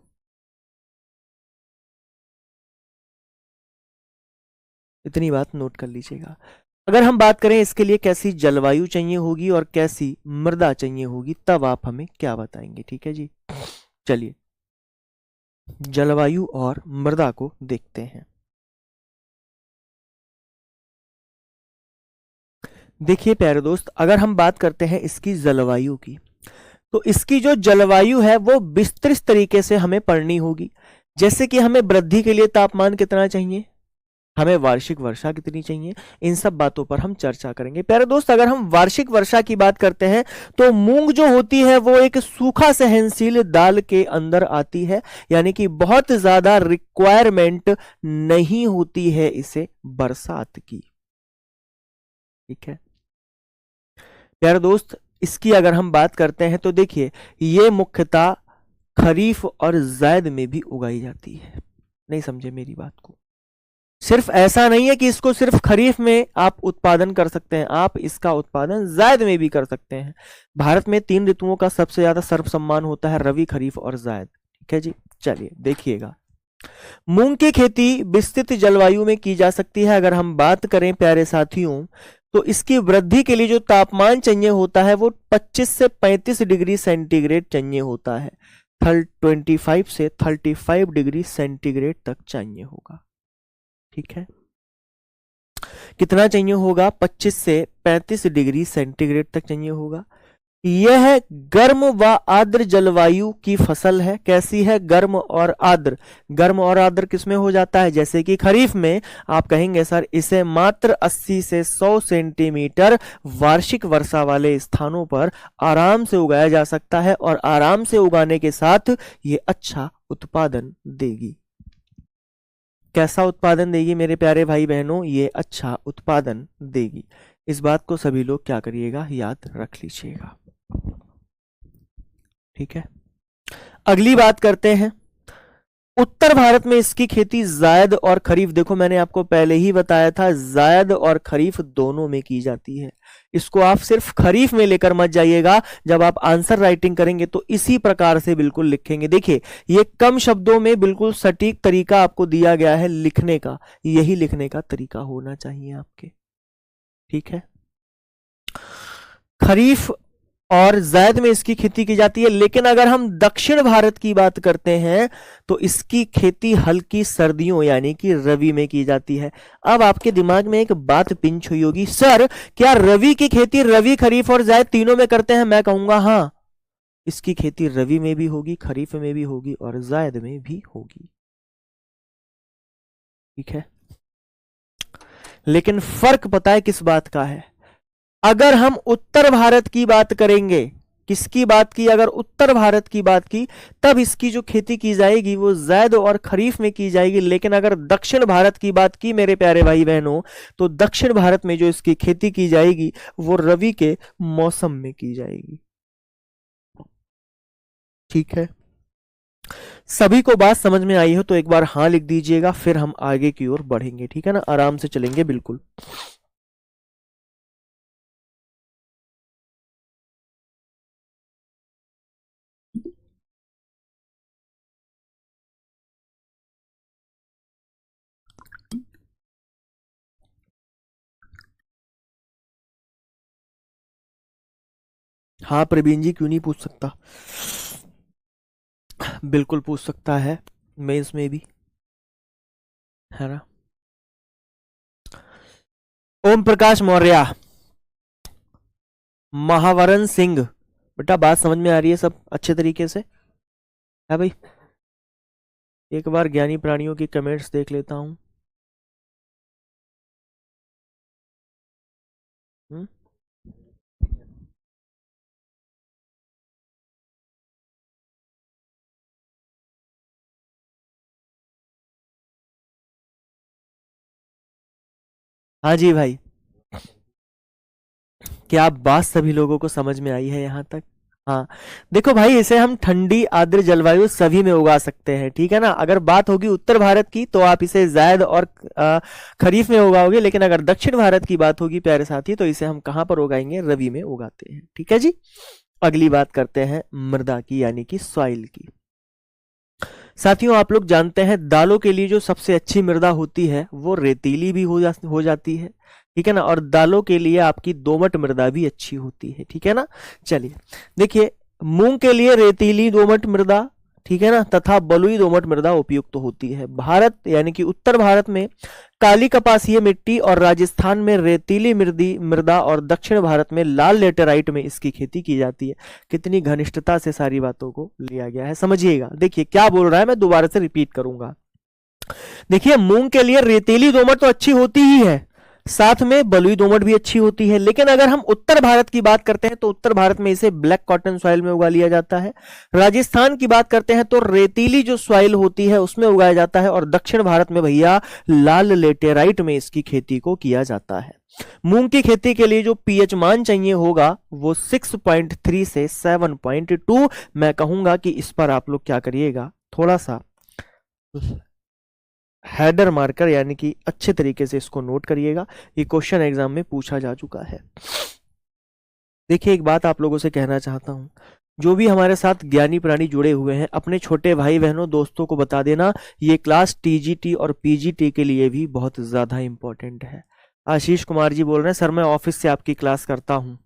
इतनी बात नोट कर लीजिएगा। अगर हम बात करें इसके लिए कैसी जलवायु चाहिए होगी और कैसी मृदा चाहिए होगी, तब आप हमें क्या बताएंगे? ठीक है जी, चलिए जलवायु और मृदा को देखते हैं। देखिए प्यारे दोस्त, अगर हम बात करते हैं इसकी जलवायु की, तो इसकी जो जलवायु है वो विस्तृत तरीके से हमें पढ़नी होगी। जैसे कि हमें वृद्धि के लिए तापमान कितना चाहिए? हमें वार्षिक वर्षा कितनी चाहिए, इन सब बातों पर हम चर्चा करेंगे। प्यारे दोस्त, अगर हम वार्षिक वर्षा की बात करते हैं तो मूंग जो होती है वो एक सूखा सहनशील दाल के अंदर आती है, यानी कि बहुत ज्यादा रिक्वायरमेंट नहीं होती है इसे बरसात की। ठीक है प्यारे दोस्त, इसकी अगर हम बात करते हैं तो देखिए ये मुख्यतः खरीफ और जायद में भी उगाई जाती है। नहीं समझे मेरी बात को? सिर्फ ऐसा नहीं है कि इसको सिर्फ खरीफ में आप उत्पादन कर सकते हैं, आप इसका उत्पादन जायद में भी कर सकते हैं। भारत में 3 ऋतुओं का सबसे ज्यादा सर्वसम्मान होता है, रवि, खरीफ और जायद। ठीक है जी, चलिए देखिएगा। मूंग की खेती विस्तृत जलवायु में की जा सकती है। अगर हम बात करें प्यारे साथियों तो इसकी वृद्धि के लिए जो तापमान चाहिए होता है वो 25 से 35 डिग्री सेंटीग्रेड चाहिए होता है। 25 से 35 डिग्री सेंटीग्रेड तक चाहिए होगा। ठीक है, कितना चाहिए होगा? 25 से 35 डिग्री सेंटीग्रेड तक चाहिए होगा। यह गर्म व आर्द्र जलवायु की फसल है। कैसी है? गर्म और आर्द्र। गर्म और आर्द्र किसमें हो जाता है? जैसे कि खरीफ में आप कहेंगे सर इसे मात्र 80 से 100 सेंटीमीटर वार्षिक वर्षा वाले स्थानों पर आराम से उगाया जा सकता है, और आराम से उगाने के साथ ये अच्छा उत्पादन देगी। कैसा उत्पादन देगी मेरे प्यारे भाई बहनों? ये अच्छा उत्पादन देगी। इस बात को सभी लोग क्या करिएगा, याद रख लीजिएगा। ठीक है, अगली बात करते हैं। उत्तर भारत में इसकी खेती जायद और खरीफ, देखो मैंने आपको पहले ही बताया था जायद और खरीफ दोनों में की जाती है। इसको आप सिर्फ खरीफ में लेकर मत जाइएगा, जब आप आंसर राइटिंग करेंगे तो इसी प्रकार से बिल्कुल लिखेंगे। देखिए ये कम शब्दों में बिल्कुल सटीक तरीका आपको दिया गया है लिखने का, यही लिखने का तरीका होना चाहिए आपके। ठीक है, खरीफ और जायद में इसकी खेती की जाती है। लेकिन अगर हम दक्षिण भारत की बात करते हैं तो इसकी खेती हल्की सर्दियों यानी कि रवि में की जाती है। अब आपके दिमाग में एक बात पिंच हुई होगी, सर क्या रवि की खेती रवि, खरीफ और जायद तीनों में करते हैं? मैं कहूंगा हाँ, इसकी खेती रवि में भी होगी, खरीफ में भी होगी और जायद में भी होगी। ठीक है, लेकिन फर्क पता है किस बात का है? अगर हम उत्तर भारत की बात करेंगे, किसकी बात की? अगर उत्तर भारत की बात की तब इसकी जो खेती की जाएगी वो जायद और खरीफ में की जाएगी। लेकिन अगर दक्षिण भारत की बात की मेरे प्यारे भाई बहनों तो दक्षिण भारत में जो इसकी खेती की जाएगी वो रवि के मौसम में की जाएगी। ठीक है, सभी को बात समझ में आई हो तो एक बार हाँ लिख दीजिएगा, फिर हम आगे की ओर बढ़ेंगे। ठीक है ना, आराम से चलेंगे बिल्कुल। हाँ प्रवीण जी, क्यों नहीं पूछ सकता, बिल्कुल पूछ सकता है, मेंस में भी, है ना। ओम प्रकाश मौर्य, महावरण सिंह, बेटा बात समझ में आ रही है सब अच्छे तरीके से? है भाई, एक बार ज्ञानी प्राणियों की कमेंट्स देख लेता हूं। हाँ जी भाई, क्या बात सभी लोगों को समझ में आई है यहाँ तक? हाँ, देखो भाई इसे हम ठंडी आर्द्र जलवायु सभी में उगा सकते हैं। ठीक है ना, अगर बात होगी उत्तर भारत की तो आप इसे जायद और खरीफ में उगाओगे, लेकिन अगर दक्षिण भारत की बात होगी प्यारे साथी तो इसे हम कहाँ पर उगाएंगे? रवि में उगाते हैं। ठीक है जी, अगली बात करते हैं मृदा की यानी कि सॉइल की। साथियों आप लोग जानते हैं दालों के लिए जो सबसे अच्छी मृदा होती है वो रेतीली भी हो जाती है। ठीक है ना, और दालों के लिए आपकी दोमट मृदा भी अच्छी होती है। ठीक है ना, चलिए देखिए, मूंग के लिए रेतीली दोमट मृदा, ठीक है ना, तथा बलुई दोमट मृदा उपयुक्त होती है। भारत यानी कि उत्तर भारत में काली कपासीय मिट्टी और राजस्थान में रेतीली मृदा और दक्षिण भारत में लाल लेटेराइट में इसकी खेती की जाती है। कितनी घनिष्ठता से सारी बातों को लिया गया है, समझिएगा। देखिए क्या बोल रहा है, मैं दोबारा से रिपीट करूंगा। देखिए मूंग के लिए रेतीली दोमट तो अच्छी होती ही है, साथ में बलुई दोमट भी अच्छी होती है, लेकिन अगर हम उत्तर भारत की बात करते हैं तो उत्तर भारत में इसे ब्लैक कॉटन सॉइल में उगा लिया जाता है। राजस्थान की बात करते हैं तो रेतीली जो सॉइल होती है उसमें उगाया जाता है, और दक्षिण भारत में भैया लाल लेटेराइट में इसकी खेती को किया जाता है। मूंग की खेती के लिए जो पीएच मान चाहिए होगा वो 6.3 से 7.2। मैं कहूंगा कि इस पर आप लोग क्या करिएगा, थोड़ा सा हेडर मार्कर यानी कि अच्छे तरीके से इसको नोट करिएगा, ये क्वेश्चन एग्जाम में पूछा जा चुका है। देखिए एक बात आप लोगों से कहना चाहता हूं, जो भी हमारे साथ ज्ञानी प्राणी जुड़े हुए हैं अपने छोटे भाई बहनों दोस्तों को बता देना, ये क्लास टीजीटी और पीजीटी के लिए भी बहुत ज्यादा इंपॉर्टेंट है। आशीष कुमार जी बोल रहे हैं सर मैं ऑफिस से आपकी क्लास करता हूं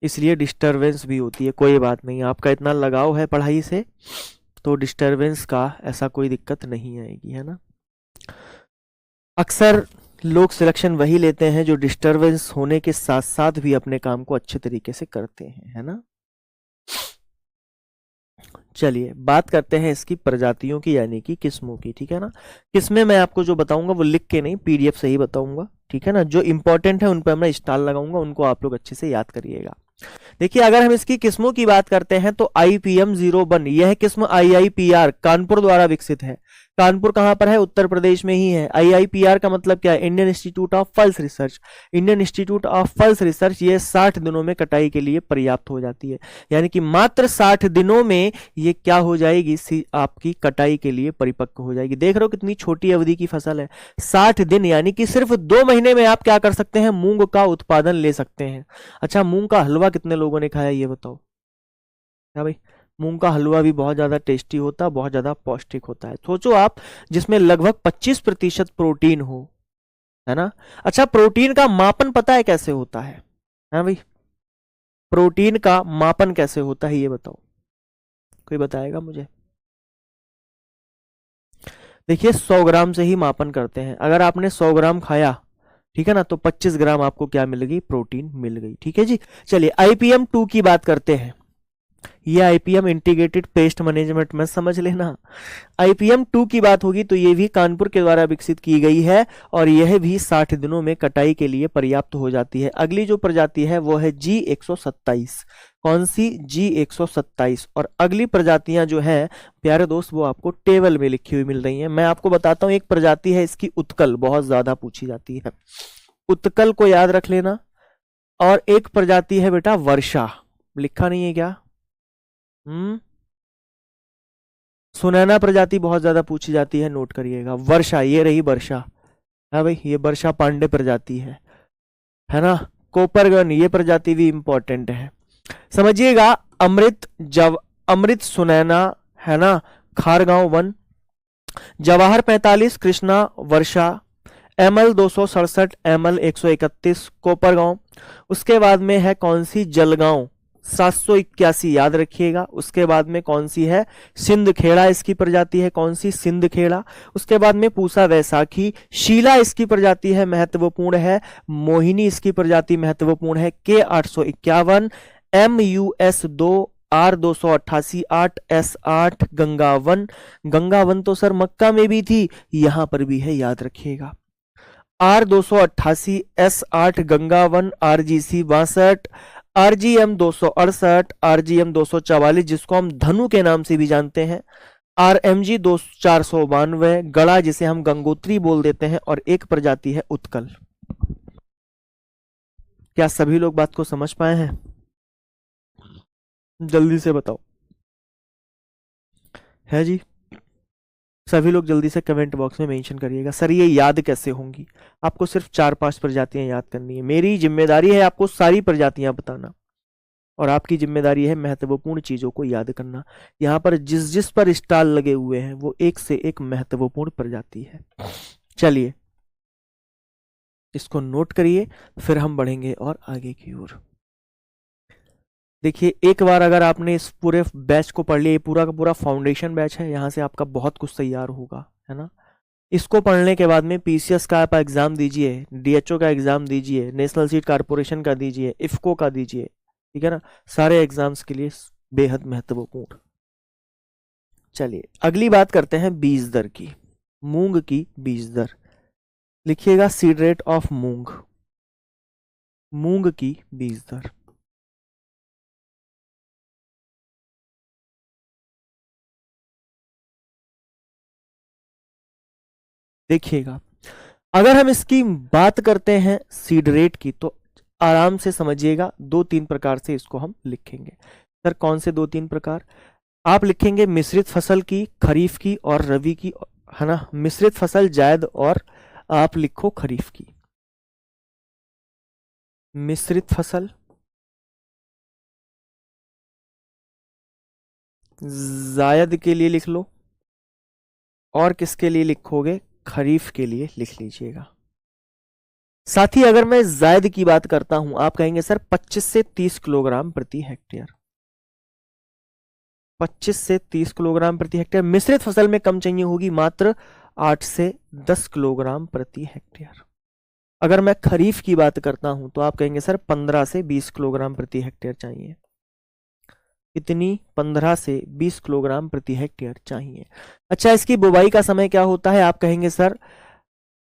इसलिए डिस्टरबेंस भी होती है। कोई बात नहीं, आपका इतना लगाव है पढ़ाई से तो डिस्टरबेंस का ऐसा कोई दिक्कत नहीं आएगी, है ना। अक्सर लोग सिलेक्शन वही लेते हैं जो डिस्टरबेंस होने के साथ साथ भी अपने काम को अच्छे तरीके से करते हैं, है ना। चलिए बात करते हैं इसकी प्रजातियों की यानी कि किस्मों की, ठीक है ना। किस्में मैं आपको जो बताऊंगा वो लिख के नहीं पीडीएफ से ही बताऊंगा, ठीक है ना। जो इंपॉर्टेंट है उन पर मैं स्टार लगाऊंगा, उनको आप लोग अच्छे से याद करिएगा। देखिए अगर हम इसकी किस्मों की बात करते हैं तो IPM01 यह किस्म IIPR कानपुर द्वारा विकसित है। कानपुर कहां पर है, उत्तर प्रदेश में ही है। IIPR का मतलब क्या है, Indian institute of pulse research. Indian institute of pulse research ये 60 दिनों में कटाई के लिए पर्याप्त हो जाती है, यानी कि मात्र 60 दिनों में ये क्या हो जाएगी, आपकी कटाई के लिए परिपक्व हो जाएगी। देख रहे हो कितनी छोटी अवधि की फसल है, 60 दिन, यानी कि सिर्फ 2 महीने में आप क्या कर सकते हैं, मूंग का उत्पादन ले सकते हैं। अच्छा मूंग का हलवा कितने लोगों ने खाया ये बताओ। क्या भाई, मूंग का हलवा भी बहुत ज्यादा टेस्टी होता है, बहुत ज्यादा पौष्टिक होता है। सोचो आप, जिसमें लगभग 25% प्रोटीन हो, है ना। अच्छा प्रोटीन का मापन पता है कैसे होता है भाई, प्रोटीन का मापन कैसे होता है ये बताओ, कोई बताएगा मुझे। देखिए 100 ग्राम से ही मापन करते हैं। अगर आपने 100 ग्राम खाया, ठीक है ना, तो 25 ग्राम आपको क्या मिल गई, प्रोटीन मिल गई, ठीक है जी। चलिए IPM2 की बात करते हैं। ये IPM इंटीग्रेटेड पेस्ट मैनेजमेंट में समझ लेना। IPM2 की बात होगी तो ये भी कानपुर के द्वारा विकसित की गई है, और यह भी 60 दिनों में कटाई के लिए पर्याप्त हो जाती है। अगली जो प्रजाति है वो है G127। कौन सी, G127। और अगली प्रजातियां जो है प्यारे दोस्त वो आपको टेबल में लिखी हुई मिल रही हैं। मैं आपको बताता हूं, एक प्रजाति है इसकी उत्कल, बहुत ज्यादा पूछी जाती है, उत्कल को याद रख लेना। और एक प्रजाति है बेटा वर्षा, लिखा नहीं है क्या, सुनैना प्रजाति बहुत ज्यादा पूछी जाती है, नोट करिएगा। वर्षा, ये रही वर्षा, है भाई, ये वर्षा पांडे प्रजाति है ना। कोपरगन ये प्रजाति भी इंपॉर्टेंट है, समझिएगा। अमृत सुनैना, है ना। खारगांव 1, जवाहर 45, कृष्णा, वर्षा, ML 267, ML 131 कोपरगांव। उसके बाद में है कौन सी, जलगांव 781 याद रखिएगा। उसके बाद में कौन सी है, सिंध खेड़ा इसकी प्रजाति है, कौन सी, सिंध खेड़ा। उसके बाद में पूसा वैसाखी, शीला इसकी प्रजाति है, महत्वपूर्ण है। मोहिनी इसकी प्रजाति महत्वपूर्ण है। K851, MUS2, R288, 8S8, Gangavan. Gangavan तो सर मक्का में भी थी, यहां पर भी है, याद रखिएगा। R288, S8 Gangavan, RGC 62, RGM 268, RGM 244 जिसको हम धनु के नाम से भी जानते हैं, RMG 492 गड़ा जिसे हम गंगोत्री बोल देते हैं, और एक प्रजाति है उत्कल। क्या सभी लोग बात को समझ पाए हैं, जल्दी से बताओ, है जी। सभी लोग जल्दी से कमेंट बॉक्स में मेंशन करिएगा। सर ये याद कैसे होंगी, आपको सिर्फ 4-5 प्रजातियां याद करनी है। मेरी जिम्मेदारी है आपको सारी प्रजातियां बताना, और आपकी जिम्मेदारी है महत्वपूर्ण चीजों को याद करना। यहाँ पर जिस जिस पर स्टार लगे हुए हैं वो एक से एक महत्वपूर्ण प्रजाति है। चलिए इसको नोट करिए, फिर हम बढ़ेंगे और आगे की ओर। देखिए एक बार अगर आपने इस पूरे बैच को पढ़ लिया, ये पूरा का पूरा फाउंडेशन बैच है, यहाँ से आपका बहुत कुछ तैयार होगा, है ना। इसको पढ़ने के बाद में PCS का आप एग्जाम दीजिए, DHO का एग्जाम दीजिए, नेशनल सीड कारपोरेशन का दीजिए, IFCO का दीजिए, ठीक है ना। सारे एग्जाम्स के लिए बेहद महत्वपूर्ण। चलिए अगली बात करते हैं बीज दर की। मूंग की बीज दर। लिखिएगा सीड रेट ऑफ मूंग, मूंग की बीज दर। देखिएगा, अगर हम इसकी बात करते हैं सीड रेट की, तो आराम से समझिएगा, दो तीन प्रकार से इसको हम लिखेंगे। सर कौन से दो तीन प्रकार? आप लिखेंगे मिश्रित फसल की, खरीफ की और रबी की, है ना, मिश्रित फसल जायद, और आप लिखो खरीफ की। मिश्रित फसल जायद के लिए लिख लो, और किसके लिए लिखोगे? खरीफ के लिए लिख लीजिएगा। साथ ही अगर मैं जायद की बात करता हूं, आप कहेंगे सर 25 से 30 किलोग्राम प्रति हेक्टेयर। 25 से 30 किलोग्राम प्रति हेक्टेयर। मिश्रित फसल में कम चाहिए होगी, मात्र 8 से 10 किलोग्राम प्रति हेक्टेयर। अगर मैं खरीफ की बात करता हूं, तो आप कहेंगे सर 15 से 20 किलोग्राम प्रति हेक्टेयर चाहिए। कितनी? 15 से 20 किलोग्राम प्रति हेक्टेयर चाहिए। अच्छा, इसकी बुवाई का समय क्या होता है? आप कहेंगे सर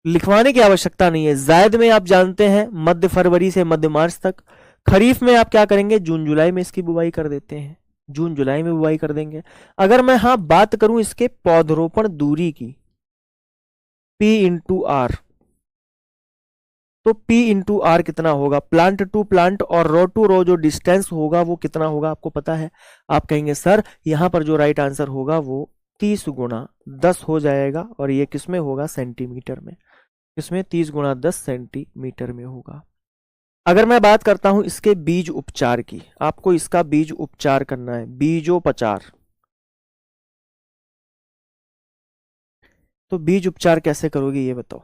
लिखवाने की आवश्यकता नहीं है, जायद में आप जानते हैं मध्य फरवरी से मध्य मार्च तक। खरीफ में आप क्या करेंगे? जून जुलाई में इसकी बुवाई कर देते हैं, जून जुलाई में बुवाई कर देंगे। अगर मैं हाँ बात करूं इसके पौधरोपण दूरी की, P इंटू आर, तो P इंटू आर कितना होगा? प्लांट टू प्लांट और रो टू रो जो डिस्टेंस होगा वो कितना होगा आपको पता है? आप कहेंगे सर यहां पर जो राइट आंसर होगा वो 30 गुणा 10 हो जाएगा, और ये किसमें होगा? सेंटीमीटर में। इसमें 30 गुणा 10 सेंटीमीटर में होगा। अगर मैं बात करता हूं इसके बीज उपचार की, आपको इसका बीज उपचार करना है, बीजोपचार। तो बीज उपचार कैसे करोगे ये बताओ?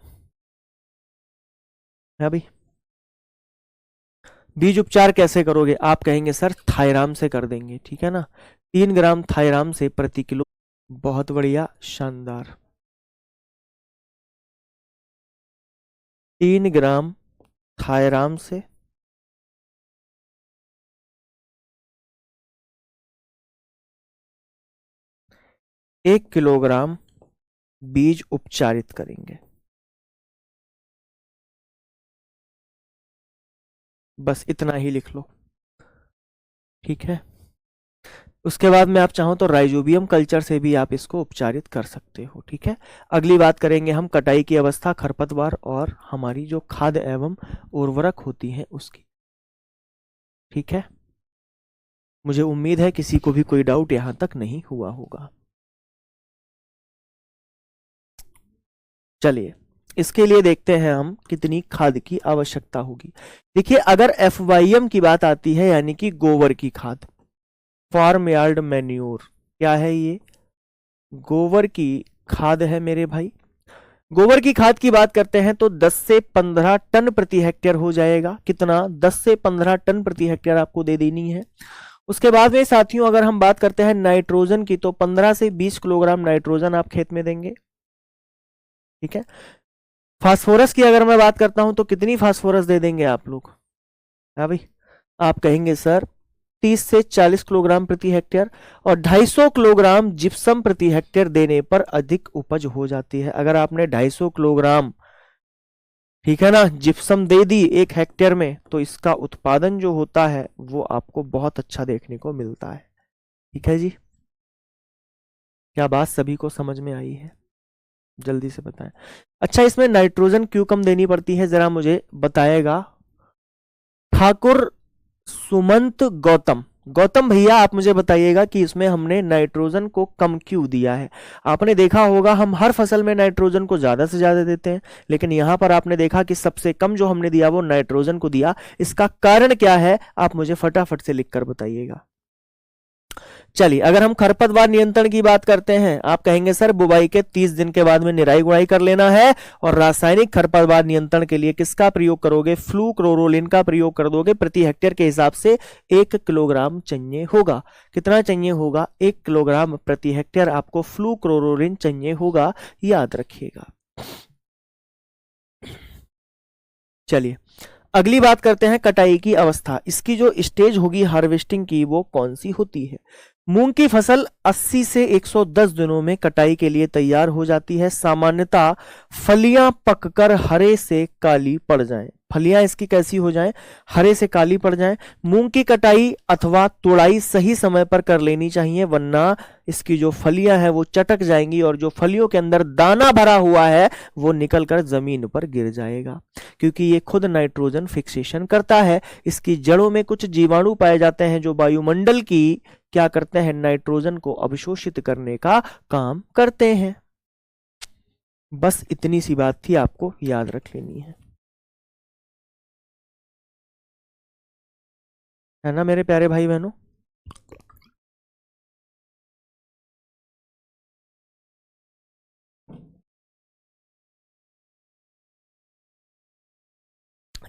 है भाई, बीज उपचार कैसे करोगे? आप कहेंगे सर थायराम से कर देंगे, ठीक है ना। 3 ग्राम थायराम से प्रति किलो। बहुत बढ़िया, शानदार। 3 ग्राम थायराम से 1 किलोग्राम बीज उपचारित करेंगे। बस इतना ही लिख लो, ठीक है। उसके बाद में आप चाहो तो राइजोबियम कल्चर से भी आप इसको उपचारित कर सकते हो, ठीक है। अगली बात करेंगे हम कटाई की अवस्था, खरपतवार और हमारी जो खाद एवं उर्वरक होती है उसकी, ठीक है। मुझे उम्मीद है किसी को भी कोई डाउट यहां तक नहीं हुआ होगा। चलिए, इसके लिए देखते हैं हम कितनी खाद की आवश्यकता होगी। देखिए, अगर FYM की बात आती है, यानी कि गोबर की खाद, फार्म यार्ड मैन्योर, क्या है ये? गोबर की खाद है मेरे भाई। गोबर की खाद की बात करते हैं तो 10 से 15 टन प्रति हेक्टेयर हो जाएगा। कितना? 10 से 15 टन प्रति हेक्टेयर आपको दे देनी है। उसके बाद में साथियों अगर हम बात करते हैं नाइट्रोजन की, तो 15 से 20 किलोग्राम नाइट्रोजन आप खेत में देंगे, ठीक है। फास्फोरस की अगर मैं बात करता हूं तो कितनी फास्फोरस दे देंगे आप लोग? हाँ भाई, आप कहेंगे सर 30 से 40 किलोग्राम प्रति हेक्टेयर, और 250 किलोग्राम जिप्सम प्रति हेक्टेयर देने पर अधिक उपज हो जाती है। अगर आपने 250 किलोग्राम, ठीक है ना, जिप्सम दे दी 1 हेक्टेयर में, तो इसका उत्पादन जो होता है वो आपको बहुत अच्छा देखने को मिलता है, ठीक है जी। क्या बात सभी को समझ में आई है? जल्दी से बताएं। अच्छा, इसमें नाइट्रोजन क्यों कम देनी पड़ती है, जरा मुझे बताएगा ठाकुर सुमंत गौतम। गौतम भैया आप मुझे बताइएगा कि इसमें हमने नाइट्रोजन को कम क्यों दिया है। आपने देखा होगा हम हर फसल में नाइट्रोजन को ज्यादा से ज्यादा देते हैं, लेकिन यहां पर आपने देखा कि सबसे कम जो हमने दिया वो नाइट्रोजन को दिया। इसका कारण क्या है, आप मुझे फटाफट से लिखकर बताइएगा। चलिए, अगर हम खरपतवार नियंत्रण की बात करते हैं, आप कहेंगे सर बुवाई के 30 दिन के बाद में निराई गुड़ाई कर लेना है, और रासायनिक खरपतवार नियंत्रण के लिए किसका प्रयोग करोगे? फ्लूक्लोरोलिन का प्रयोग कर दोगे। प्रति हेक्टेयर के हिसाब से 1 किलोग्राम चाहिए होगा। कितना चाहिए होगा? 1 किलोग्राम प्रति हेक्टेयर आपको फ्लूक्लोरोलिन चाहिए होगा, याद रखिएगा। चलिए, अगली बात करते हैं कटाई की अवस्था। इसकी जो स्टेज होगी हार्वेस्टिंग की वो कौन सी होती है? मूंग की फसल 80 से 110 दिनों में कटाई के लिए तैयार हो जाती है। सामान्यतः फलियां पककर हरे से काली पड़ जाएं। फलियां इसकी कैसी हो जाएं? हरे से काली पड़ जाएं। मूंग की कटाई अथवा तुड़ाई सही समय पर कर लेनी चाहिए, वरना इसकी जो फलियां हैं वो चटक जाएंगी और जो फलियों के अंदर दाना भरा हुआ है वो निकलकर जमीन पर गिर जाएगा, क्योंकि ये खुद नाइट्रोजन फिक्सेशन करता है। इसकी जड़ों में कुछ जीवाणु पाए जाते हैं जो वायुमंडल की क्या करते हैं? नाइट्रोजन को अवशोषित करने का काम करते हैं। बस इतनी सी बात थी, आपको याद रख लेनी है ना मेरे प्यारे भाई बहनों।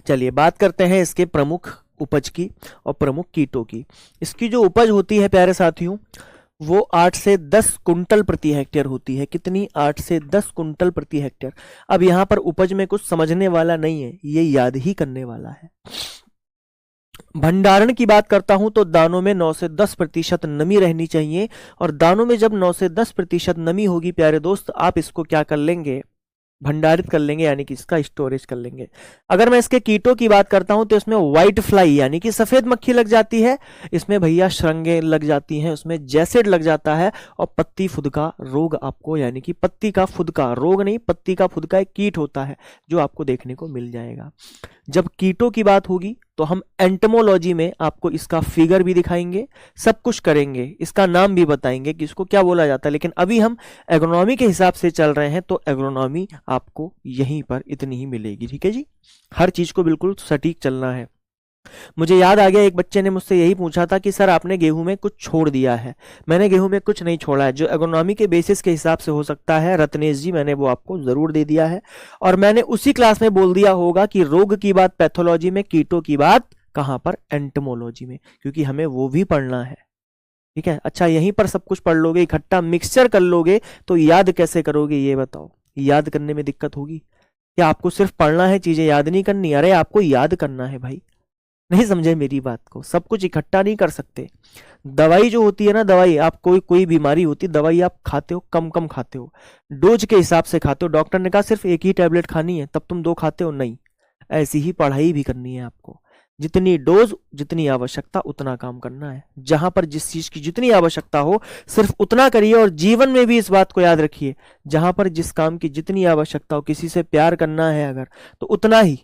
चलिए बात करते हैं इसके प्रमुख उपज की और प्रमुख कीटों की। इसकी जो उपज होती है प्यारे साथियों वो 8 से 10 कुंटल प्रति हेक्टेयर होती है। कितनी? 8 से 10 कुंटल प्रति हेक्टेयर। अब यहां पर उपज में कुछ समझने वाला नहीं है, ये याद ही करने वाला है। भंडारण की बात करता हूं तो दानों में 9 से 10% नमी रहनी चाहिए, और दानों में जब 9 से 10% नमी होगी प्यारे दोस्त, आप इसको क्या कर लेंगे? भंडारित कर लेंगे, यानी कि इसका स्टोरेज कर लेंगे। अगर मैं इसके कीटों की बात करता हूं तो इसमें व्हाइट फ्लाई यानी कि सफेद मक्खी लग जाती है, इसमें भैया श्रृंगे लग जाती हैं, उसमें जैसेड लग जाता है, और पत्ती फुदका रोग आपको, यानी कि पत्ती का फुदका, रोग नहीं, पत्ती का फुदका एक कीट होता है जो आपको देखने को मिल जाएगा। जब कीटों की बात होगी तो हम एंटमोलॉजी में आपको इसका फिगर भी दिखाएंगे, सब कुछ करेंगे, इसका नाम भी बताएंगे कि इसको क्या बोला जाता है। लेकिन अभी हम एग्रोनॉमी के हिसाब से चल रहे हैं, तो एग्रोनॉमी आपको यहीं पर इतनी ही मिलेगी, ठीक है जी। हर चीज को बिल्कुल सटीक चलना है। मुझे याद आ गया, एक बच्चे ने मुझसे यही पूछा था कि सर आपने गेहूं में कुछ छोड़ दिया है। मैंने गेहूं में कुछ नहीं छोड़ा है, जो एग्रोनॉमी के बेसिस के हिसाब से हो सकता है रत्नेश जी, मैंने वो आपको जरूर दे दिया है। और मैंने उसी क्लास में बोल दिया होगा कि रोग की बात पैथोलॉजी में, कीटों की बात कहां पर? एंटमोलॉजी में, क्योंकि हमें वो भी पढ़ना है, ठीक है। अच्छा, यहीं पर सब कुछ पढ़ लोगे, इकट्ठा मिक्सचर कर लोगे तो याद कैसे करोगे ये बताओ? याद करने में दिक्कत होगी क्या? आपको सिर्फ पढ़ना है, चीजें याद नहीं करनी? अरे आपको याद करना है भाई, नहीं समझे मेरी बात को? सब कुछ इकट्ठा नहीं कर सकते। दवाई जो होती है ना, दवाई आप कोई बीमारी होती है, दवाई आप खाते हो, कम कम खाते हो, डोज के हिसाब से खाते हो। डॉक्टर ने कहा सिर्फ एक ही टैबलेट खानी है, तब तुम 2 खाते हो, नहीं। ऐसी ही पढ़ाई भी करनी है आपको, जितनी डोज, जितनी आवश्यकता, उतना काम करना है। जहां पर जिस चीज की जितनी आवश्यकता हो सिर्फ उतना करिए, और जीवन में भी इस बात को याद रखिए, जहां पर जिस काम की जितनी आवश्यकता हो, किसी से प्यार करना है अगर, तो उतना ही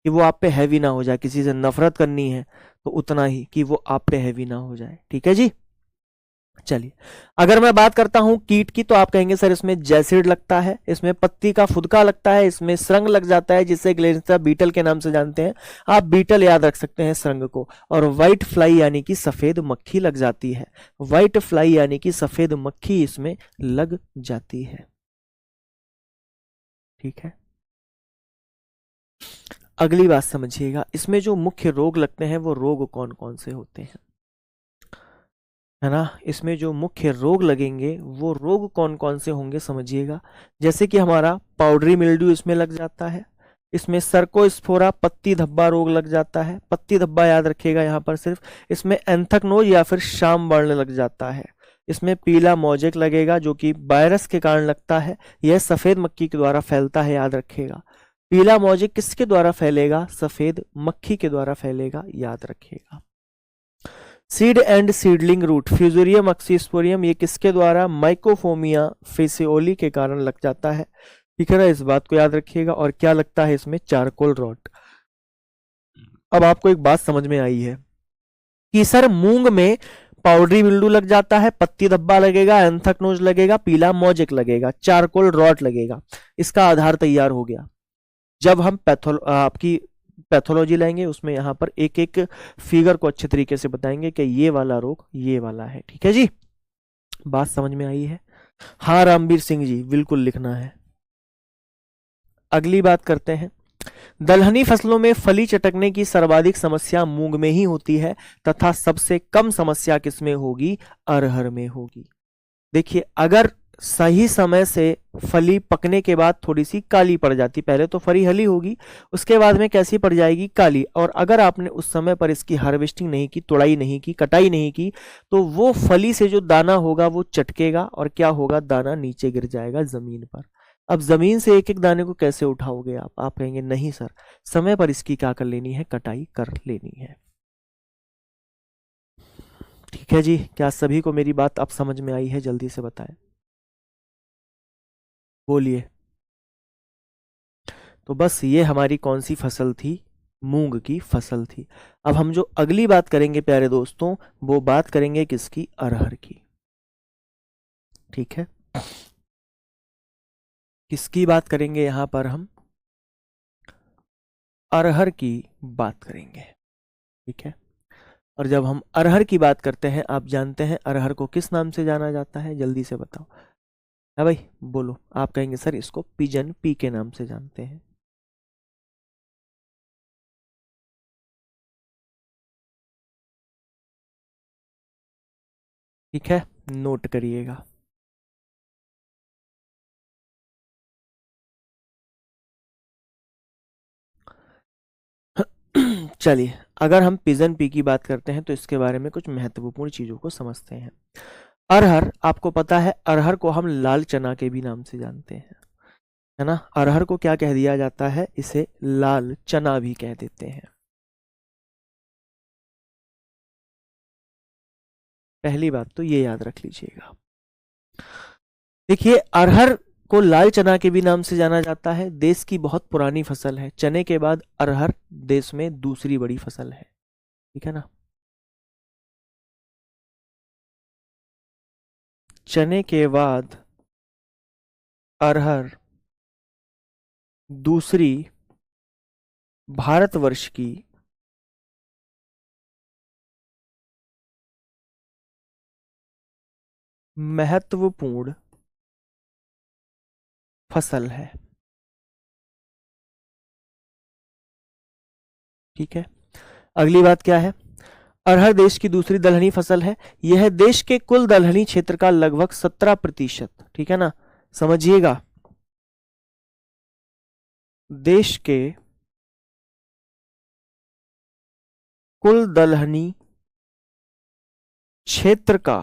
कि वो आप पे हैवी ना हो जाए। किसी से नफरत करनी है तो उतना ही कि वो आप पे हैवी ना हो जाए, ठीक है जी। चलिए, अगर मैं बात करता हूं कीट की, तो आप कहेंगे सर इसमें जैसिड लगता है, इसमें पत्ती का फुदका लगता है, इसमें श्रृंग लग जाता है, जिसे ग्लेनिस्टा बीटल के नाम से जानते हैं। आप बीटल याद रख सकते हैं श्रृंग को। और व्हाइट फ्लाई यानी कि सफेद मक्खी लग जाती है। व्हाइट फ्लाई यानी कि सफेद मक्खी इसमें लग जाती है, ठीक है। अगली बात समझिएगा, इसमें जो मुख्य रोग लगते हैं वो रोग कौन कौन से होते हैं, है ना। इसमें जो मुख्य रोग लगेंगे वो रोग कौन कौन से होंगे समझिएगा। जैसे कि हमारा पाउडरी मिल्ड्यू इसमें लग जाता है, इसमें सर्कोस्पोरा पत्ती धब्बा रोग लग जाता है, पत्ती धब्बा याद रखिएगा यहाँ पर सिर्फ। इसमें एंथ्रैक्नोज या फिर शाम बर्न लग जाता है। इसमें पीला मोजेक लगेगा जो कि वायरस के कारण लगता है, यह सफेद मक्खी के द्वारा फैलता है, याद रखिएगा। पीला मोजेक किसके द्वारा फैलेगा? सफेद मक्खी के द्वारा फैलेगा, याद रखिएगा। Seed and seedling root fusarium oxysporum, ये किसके द्वारा? माइकोफोमिया फेसियोली के कारण लग जाता है, ठीक है ना। इस बात को याद रखिएगा। और क्या लगता है इसमें? Charcoal rot. अब आपको एक बात समझ में आई है कि सर मूंग में पाउडरी मिल्ड्यू लग जाता है, पत्ती धब्बा लगेगा, एंथ्रैक्नोज लगेगा, पीला मोजेक लगेगा, चारकोल रॉट लगेगा। इसका आधार तैयार हो गया। जब हम आपकी पैथोलॉजी लेंगे उसमें यहां पर एक एक फिगर को अच्छे तरीके से बताएंगे कि ये वाला रोग ये वाला है, ठीक है जी। बात समझ में आई है? हाँ रामवीर सिंह जी, बिल्कुल लिखना है। अगली बात करते हैं, दलहनी फसलों में फली चटकने की सर्वाधिक समस्या मूंग में ही होती है, तथा सबसे कम समस्या किसमें होगी? अरहर में होगी। देखिए, अगर सही समय से फली पकने के बाद थोड़ी सी काली पड़ जाती, पहले तो फली हली होगी, उसके बाद में कैसी पड़ जाएगी, काली। और अगर आपने उस समय पर इसकी हार्वेस्टिंग नहीं की, तोड़ाई नहीं की, कटाई नहीं की, तो वो फली से जो दाना होगा वो चटकेगा और क्या होगा, दाना नीचे गिर जाएगा जमीन पर। अब जमीन से एक एक दाने को कैसे उठाओगे आप कहेंगे नहीं सर, समय पर इसकी क्या कर लेनी है, कटाई कर लेनी है। ठीक है जी, क्या सभी को मेरी बात अब समझ में आई है, जल्दी से बताएं, बोलिए। तो बस ये हमारी कौन सी फसल थी, मूंग की फसल थी। अब हम जो अगली बात करेंगे प्यारे दोस्तों, वो बात करेंगे किसकी, अरहर की। ठीक है, किसकी बात करेंगे यहां पर हम, अरहर की बात करेंगे। ठीक है, और जब हम अरहर की बात करते हैं, आप जानते हैं अरहर को किस नाम से जाना जाता है, जल्दी से बताओ। है भाई, बोलो। आप कहेंगे सर इसको पिजन पी के नाम से जानते हैं। ठीक है, नोट करिएगा। चलिए, अगर हम पिजन पी की बात करते हैं तो इसके बारे में कुछ महत्वपूर्ण चीजों को समझते हैं। अरहर, आपको पता है अरहर को हम लाल चना के भी नाम से जानते हैं, है ना। अरहर को क्या कह दिया जाता है, इसे लाल चना भी कह देते हैं। पहली बात तो ये याद रख लीजिएगा। देखिए, अरहर को लाल चना के भी नाम से जाना जाता है, देश की बहुत पुरानी फसल है। चने के बाद अरहर देश में दूसरी बड़ी फसल है। ठीक है ना, चने के बाद अरहर दूसरी भारतवर्ष की महत्वपूर्ण फसल है। ठीक है, अगली बात क्या है, अरहर देश की दूसरी दलहनी फसल है। यह देश के कुल दलहनी क्षेत्र का लगभग 17%, ठीक है ना, समझिएगा, देश के कुल दलहनी क्षेत्र का,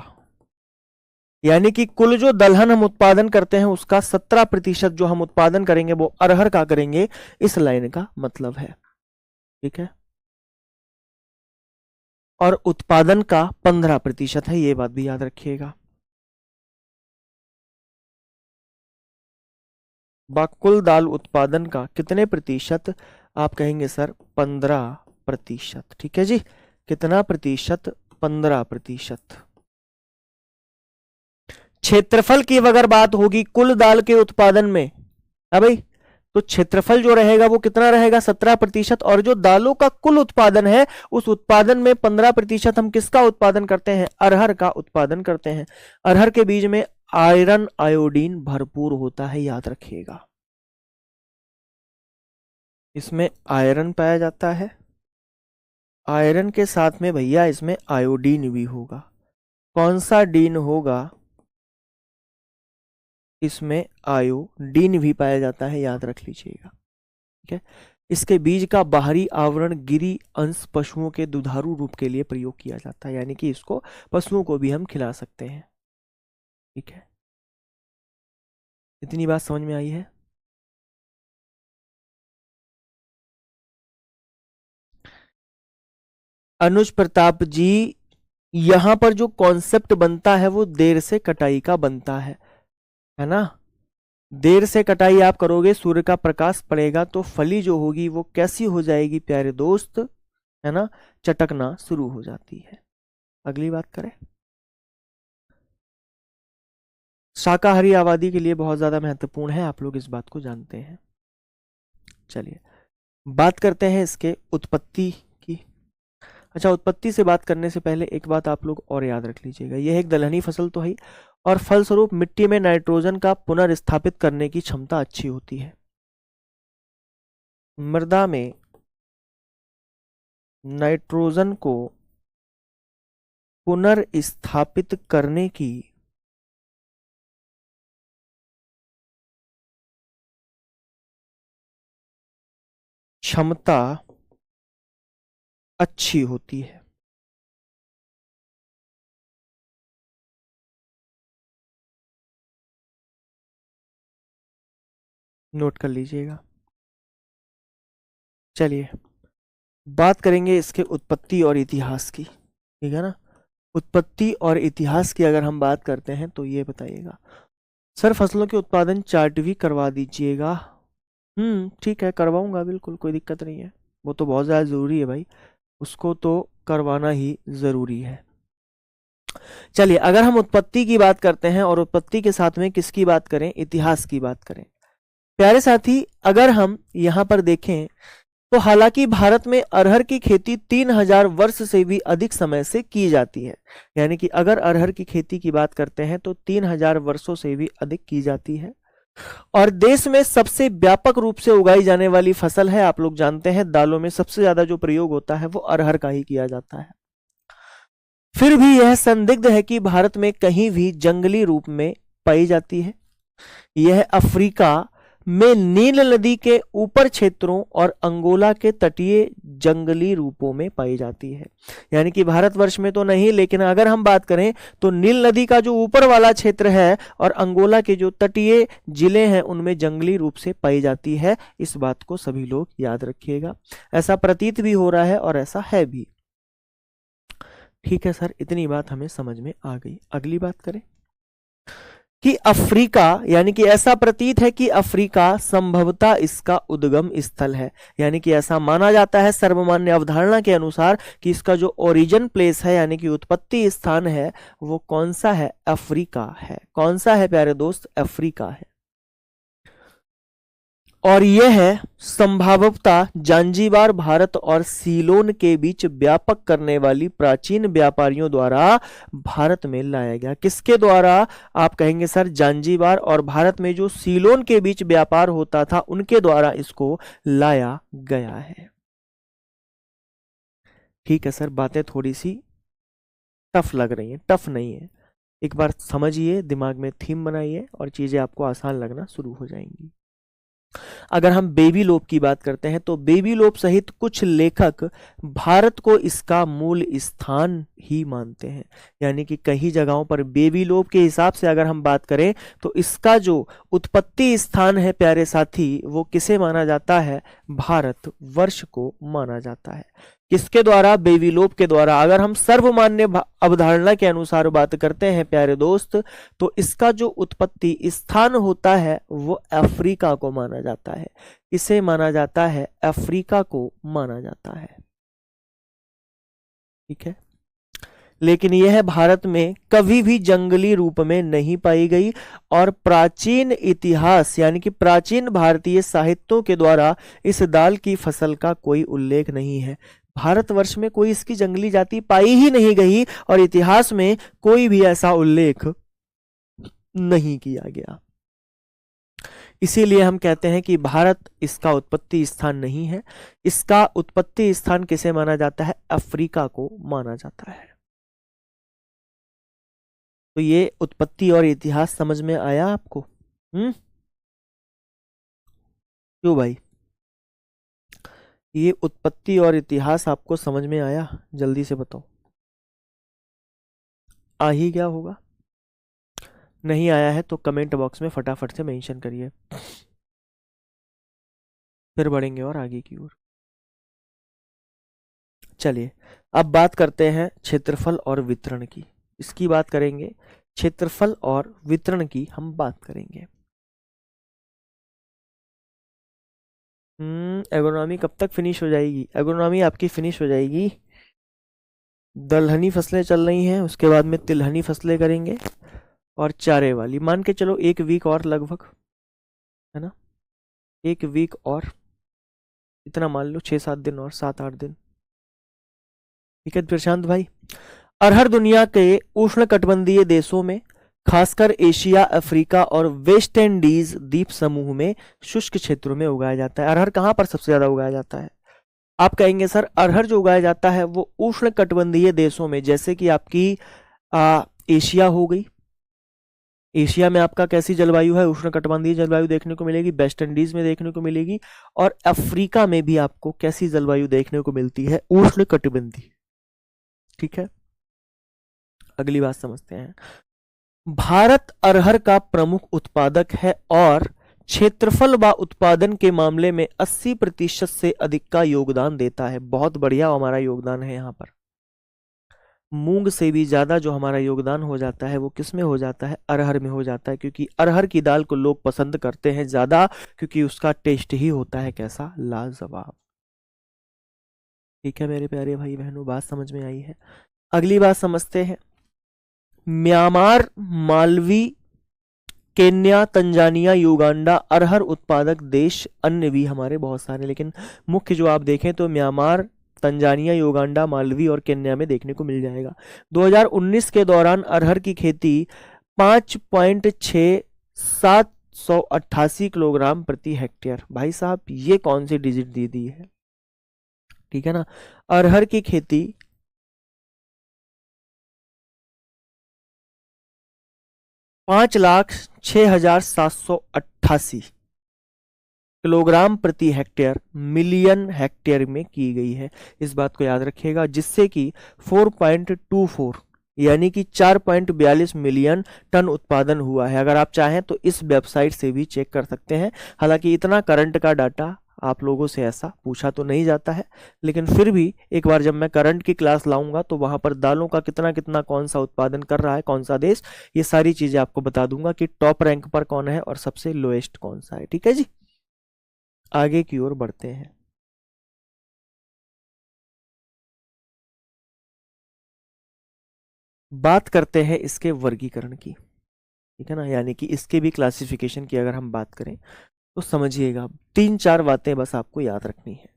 यानी कि कुल जो दलहन हम उत्पादन करते हैं उसका 17% जो हम उत्पादन करेंगे वो अरहर का करेंगे, इस लाइन का मतलब है। ठीक है, और उत्पादन का 15% है, ये बात भी याद रखिएगा। कुल दाल उत्पादन का कितने प्रतिशत, आप कहेंगे सर 15%। ठीक है जी, कितना प्रतिशत, 15%। क्षेत्रफल की अगर बात होगी कुल दाल के उत्पादन में, है भाई, तो क्षेत्रफल जो रहेगा वो कितना रहेगा, 17%। और जो दालों का कुल उत्पादन है उस उत्पादन में 15% हम किसका उत्पादन करते हैं, अरहर का उत्पादन करते हैं। अरहर के बीज में आयरन आयोडीन भरपूर होता है, याद रखिएगा, इसमें आयरन पाया जाता है, आयरन के साथ में भैया इसमें आयोडीन भी होगा। कौन सा डीन होगा, इसमें आयोडीन भी पाया जाता है, याद रख लीजिएगा। ठीक है, इसके बीज का बाहरी आवरण गिरी अंश पशुओं के दुधारू रूप के लिए प्रयोग किया जाता है, यानी कि इसको पशुओं को भी हम खिला सकते हैं। ठीक है, इतनी बात समझ में आई है। अनुज प्रताप जी, यहां पर जो कॉन्सेप्ट बनता है वो देर से कटाई का बनता है ना। देर से कटाई आप करोगे, सूर्य का प्रकाश पड़ेगा तो फली जो होगी वो कैसी हो जाएगी प्यारे दोस्त, है ना, चटकना शुरू हो जाती है। अगली बात करें, शाकाहारी आबादी के लिए बहुत ज्यादा महत्वपूर्ण है, आप लोग इस बात को जानते हैं। चलिए, बात करते हैं इसके उत्पत्ति की। अच्छा, उत्पत्ति से बात करने से पहले एक बात आप लोग और याद रख लीजिएगा, यह एक दलहनी फसल तो है और फलस्वरूप मिट्टी में नाइट्रोजन का पुनर्स्थापित करने की क्षमता अच्छी होती है। मृदा में नाइट्रोजन को पुनर्स्थापित करने की क्षमता अच्छी होती है। नोट कर लीजिएगा। चलिए बात करेंगे इसके उत्पत्ति और इतिहास की, ठीक है ना। उत्पत्ति और इतिहास की अगर हम बात करते हैं तो ये बताइएगा। सर फसलों के उत्पादन चार्ट भी करवा दीजिएगा। ठीक है, करवाऊंगा, बिल्कुल कोई दिक्कत नहीं है। वो तो बहुत ज़्यादा ज़रूरी है भाई, उसको तो करवाना ही ज़रूरी है। चलिए अगर हम उत्पत्ति की बात करते हैं और उत्पत्ति के साथ में किसकी बात करें, इतिहास की बात करें, प्यारे साथी अगर हम यहाँ पर देखें तो हालांकि भारत में अरहर की खेती 3000 वर्ष से भी अधिक समय से की जाती है। यानी कि अगर अरहर की खेती की बात करते हैं तो 3000 वर्षों से भी अधिक की जाती है। और देश में सबसे व्यापक रूप से उगाई जाने वाली फसल है, आप लोग जानते हैं दालों में सबसे ज्यादा जो प्रयोग होता है वो अरहर का ही किया जाता है। फिर भी यह संदिग्ध है कि भारत में कहीं भी जंगली रूप में पाई जाती है। यह अफ्रीका में नील नदी के ऊपर क्षेत्रों और अंगोला के तटीय जंगली रूपों में पाई जाती है। यानी कि भारतवर्ष में तो नहीं, लेकिन अगर हम बात करें तो नील नदी का जो ऊपर वाला क्षेत्र है और अंगोला के जो तटीय जिले हैं उनमें जंगली रूप से पाई जाती है। इस बात को सभी लोग याद रखिएगा। ऐसा प्रतीत भी हो रहा है और ऐसा है भी। ठीक है सर, इतनी बात हमें समझ में आ गई। अगली बात करें कि अफ्रीका, यानी कि ऐसा प्रतीत है कि अफ्रीका संभवतः इसका उद्गम स्थल है। यानी कि ऐसा माना जाता है सर्वमान्य अवधारणा के अनुसार कि इसका जो ओरिजिन प्लेस है यानी कि उत्पत्ति स्थान है वो कौन सा है, अफ्रीका है। कौन सा है प्यारे दोस्त, अफ्रीका है। और यह है संभवतः जांजीबार भारत और सीलोन के बीच व्यापक करने वाली प्राचीन व्यापारियों द्वारा भारत में लाया गया। किसके द्वारा, आप कहेंगे सर जांजीबार और भारत में जो सीलोन के बीच व्यापार होता था उनके द्वारा इसको लाया गया है। ठीक है सर, बातें थोड़ी सी टफ लग रही हैं, टफ नहीं है। एक बार समझिए, दिमाग में थीम बनाइए और चीजें आपको आसान लगना शुरू हो जाएंगी। अगर हम बेबी लोप की बात करते हैं तो बेबी लोप सहित कुछ लेखक भारत को इसका मूल स्थान ही मानते हैं। यानी कि कई जगहों पर बेबी लोप के हिसाब से अगर हम बात करें तो इसका जो उत्पत्ति स्थान है प्यारे साथी वो किसे माना जाता है, भारत वर्ष को माना जाता है। किसके द्वारा, बेबीलोप के द्वारा। अगर हम सर्वमान्य अवधारणा के अनुसार बात करते हैं प्यारे दोस्त तो इसका जो उत्पत्ति स्थान होता है वो अफ्रीका को माना जाता है। इसे माना जाता है, अफ्रीका को माना जाता है। ठीक है, लेकिन यह भारत में कभी भी जंगली रूप में नहीं पाई गई और प्राचीन इतिहास यानी कि प्राचीन भारतीय साहित्यों के द्वारा इस दाल की फसल का कोई उल्लेख नहीं है। भारतवर्ष में कोई इसकी जंगली जाति पाई ही नहीं गई और इतिहास में कोई भी ऐसा उल्लेख नहीं किया गया। इसीलिए हम कहते हैं कि भारत इसका उत्पत्ति स्थान नहीं है। इसका उत्पत्ति स्थान किसे माना जाता है, अफ्रीका को माना जाता है। तो ये उत्पत्ति और इतिहास समझ में आया आपको? क्यों भाई, ये उत्पत्ति और इतिहास आपको समझ में आया? जल्दी से बताओ, आ ही गया होगा। नहीं आया है तो कमेंट बॉक्स में फटाफट से मेंशन करिए, फिर बढ़ेंगे और आगे की ओर। चलिए अब बात करते हैं क्षेत्रफल और वितरण की। इसकी बात करेंगे, क्षेत्रफल और वितरण की हम बात करेंगे। एग्रोनॉमी कब तक फिनिश हो जाएगी? एग्रोनॉमी आपकी फिनिश हो जाएगी, दलहनी फसलें चल रही हैं, उसके बाद में तिलहनी फसलें करेंगे और चारे वाली। मान के चलो 1 वीक और लगभग, है ना, 1 वीक और, इतना मान लो 6-7 दिन और 7-8 दिन। ठीक है प्रशांत भाई। अरहर दुनिया के उष्णकटिबंधीय देशों में खासकर एशिया, अफ्रीका और वेस्ट इंडीज द्वीप समूह में शुष्क क्षेत्रों में उगाया जाता है। अरहर कहाँ पर सबसे ज्यादा उगाया जाता है? आप कहेंगे सर अरहर जो उगाया जाता है वो उष्णकटिबंधीय देशों में, जैसे कि आपकी एशिया हो गई, एशिया में आपका कैसी जलवायु है, उष्णकटिबंधीय जलवायु देखने को मिलेगी, वेस्ट इंडीज में देखने को मिलेगी, और अफ्रीका में भी आपको कैसी जलवायु देखने को मिलती है, उष्णकटिबंधीय। ठीक है, अगली बात समझते हैं। भारत अरहर का प्रमुख उत्पादक है और क्षेत्रफल व उत्पादन के मामले में 80% से अधिक का योगदान देता है। बहुत बढ़िया हमारा योगदान है यहाँ पर। मूंग से भी ज्यादा जो हमारा योगदान हो जाता है वो किस में हो जाता है, अरहर में हो जाता है, क्योंकि अरहर की दाल को लोग पसंद करते हैं ज्यादा, क्योंकि उसका टेस्ट ही होता है कैसा, लाजवाब। ठीक है मेरे प्यारे भाई बहनों, बात समझ में आई है। अगली बात समझते हैं। Myanmar, Malawi, Kenya, Tanzania, Uganda अरहर उत्पादक देश, अन्य भी हमारे बहुत सारे, लेकिन मुख्य जो आप देखें तो म्यांमार, तंजानिया, युगांडा, मालवी और केन्या में देखने को मिल जाएगा। 2019 के दौरान अरहर की खेती 5.6788 किलोग्राम प्रति हेक्टेयर। भाई साहब ये कौन सी डिजिट दे दी है, ठीक है ना। अरहर की खेती 5,06,788 किलोग्राम प्रति हेक्टेयर, मिलियन हेक्टेयर में की गई है। इस बात को याद रखिएगा, जिससे कि 4.24 यानी कि 4.42 मिलियन टन उत्पादन हुआ है। अगर आप चाहें तो इस वेबसाइट से भी चेक कर सकते हैं। हालांकि इतना करंट का डाटा आप लोगों से ऐसा पूछा तो नहीं जाता है, लेकिन फिर भी एक बार जब मैं करंट की क्लास लाऊंगा तो वहां पर दालों का कितना कितना कौन सा उत्पादन कर रहा है, कौन सा देश, ये सारी चीजें आपको बता दूंगा कि टॉप रैंक पर कौन है और सबसे लोएस्ट कौन सा है। ठीक है जी, आगे की ओर बढ़ते हैं। बात करते हैं इसके वर्गीकरण की, ठीक है ना, यानी कि इसके भी क्लासिफिकेशन की अगर हम बात करें तो समझिएगा, 3-4 बातें बस आपको याद रखनी है।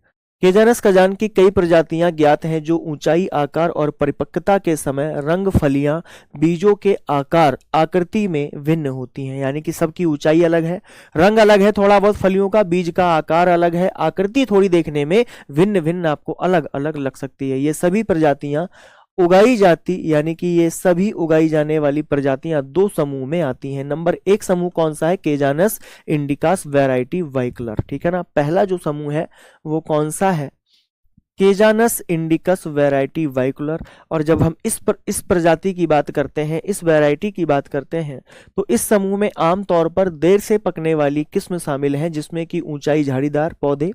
केजानस खजान की कई प्रजातियां ज्ञात हैं जो ऊंचाई, आकार और परिपक्वता के समय रंग, फलियां, बीजों के आकार, आकृति में भिन्न होती हैं। यानी कि सबकी ऊंचाई अलग है, रंग अलग है थोड़ा बहुत फलियों का, बीज का आकार अलग है, आकृति थोड़ी देखने में भिन्न भिन्न आपको अलग अलग लग सकती है। ये सभी प्रजातियां उगाई जाती, यानी कि ये सभी उगाई जाने वाली प्रजातियां दो समूह में आती हैं। नंबर एक समूह कौन सा है, केजानस इंडिकास वैरायटी वाइकलर। ठीक है ना, पहला जो समूह है वो कौन सा है, केजानस इंडिकस वैरायटी वाइकुलर। और जब हम इस प्रजाति की बात करते हैं, इस वैरायटी की बात करते हैं, तो इस समूह में आमतौर पर देर से पकने वाली किस्म शामिल है, जिसमें कि ऊंचाई झाड़ीदार पौधे,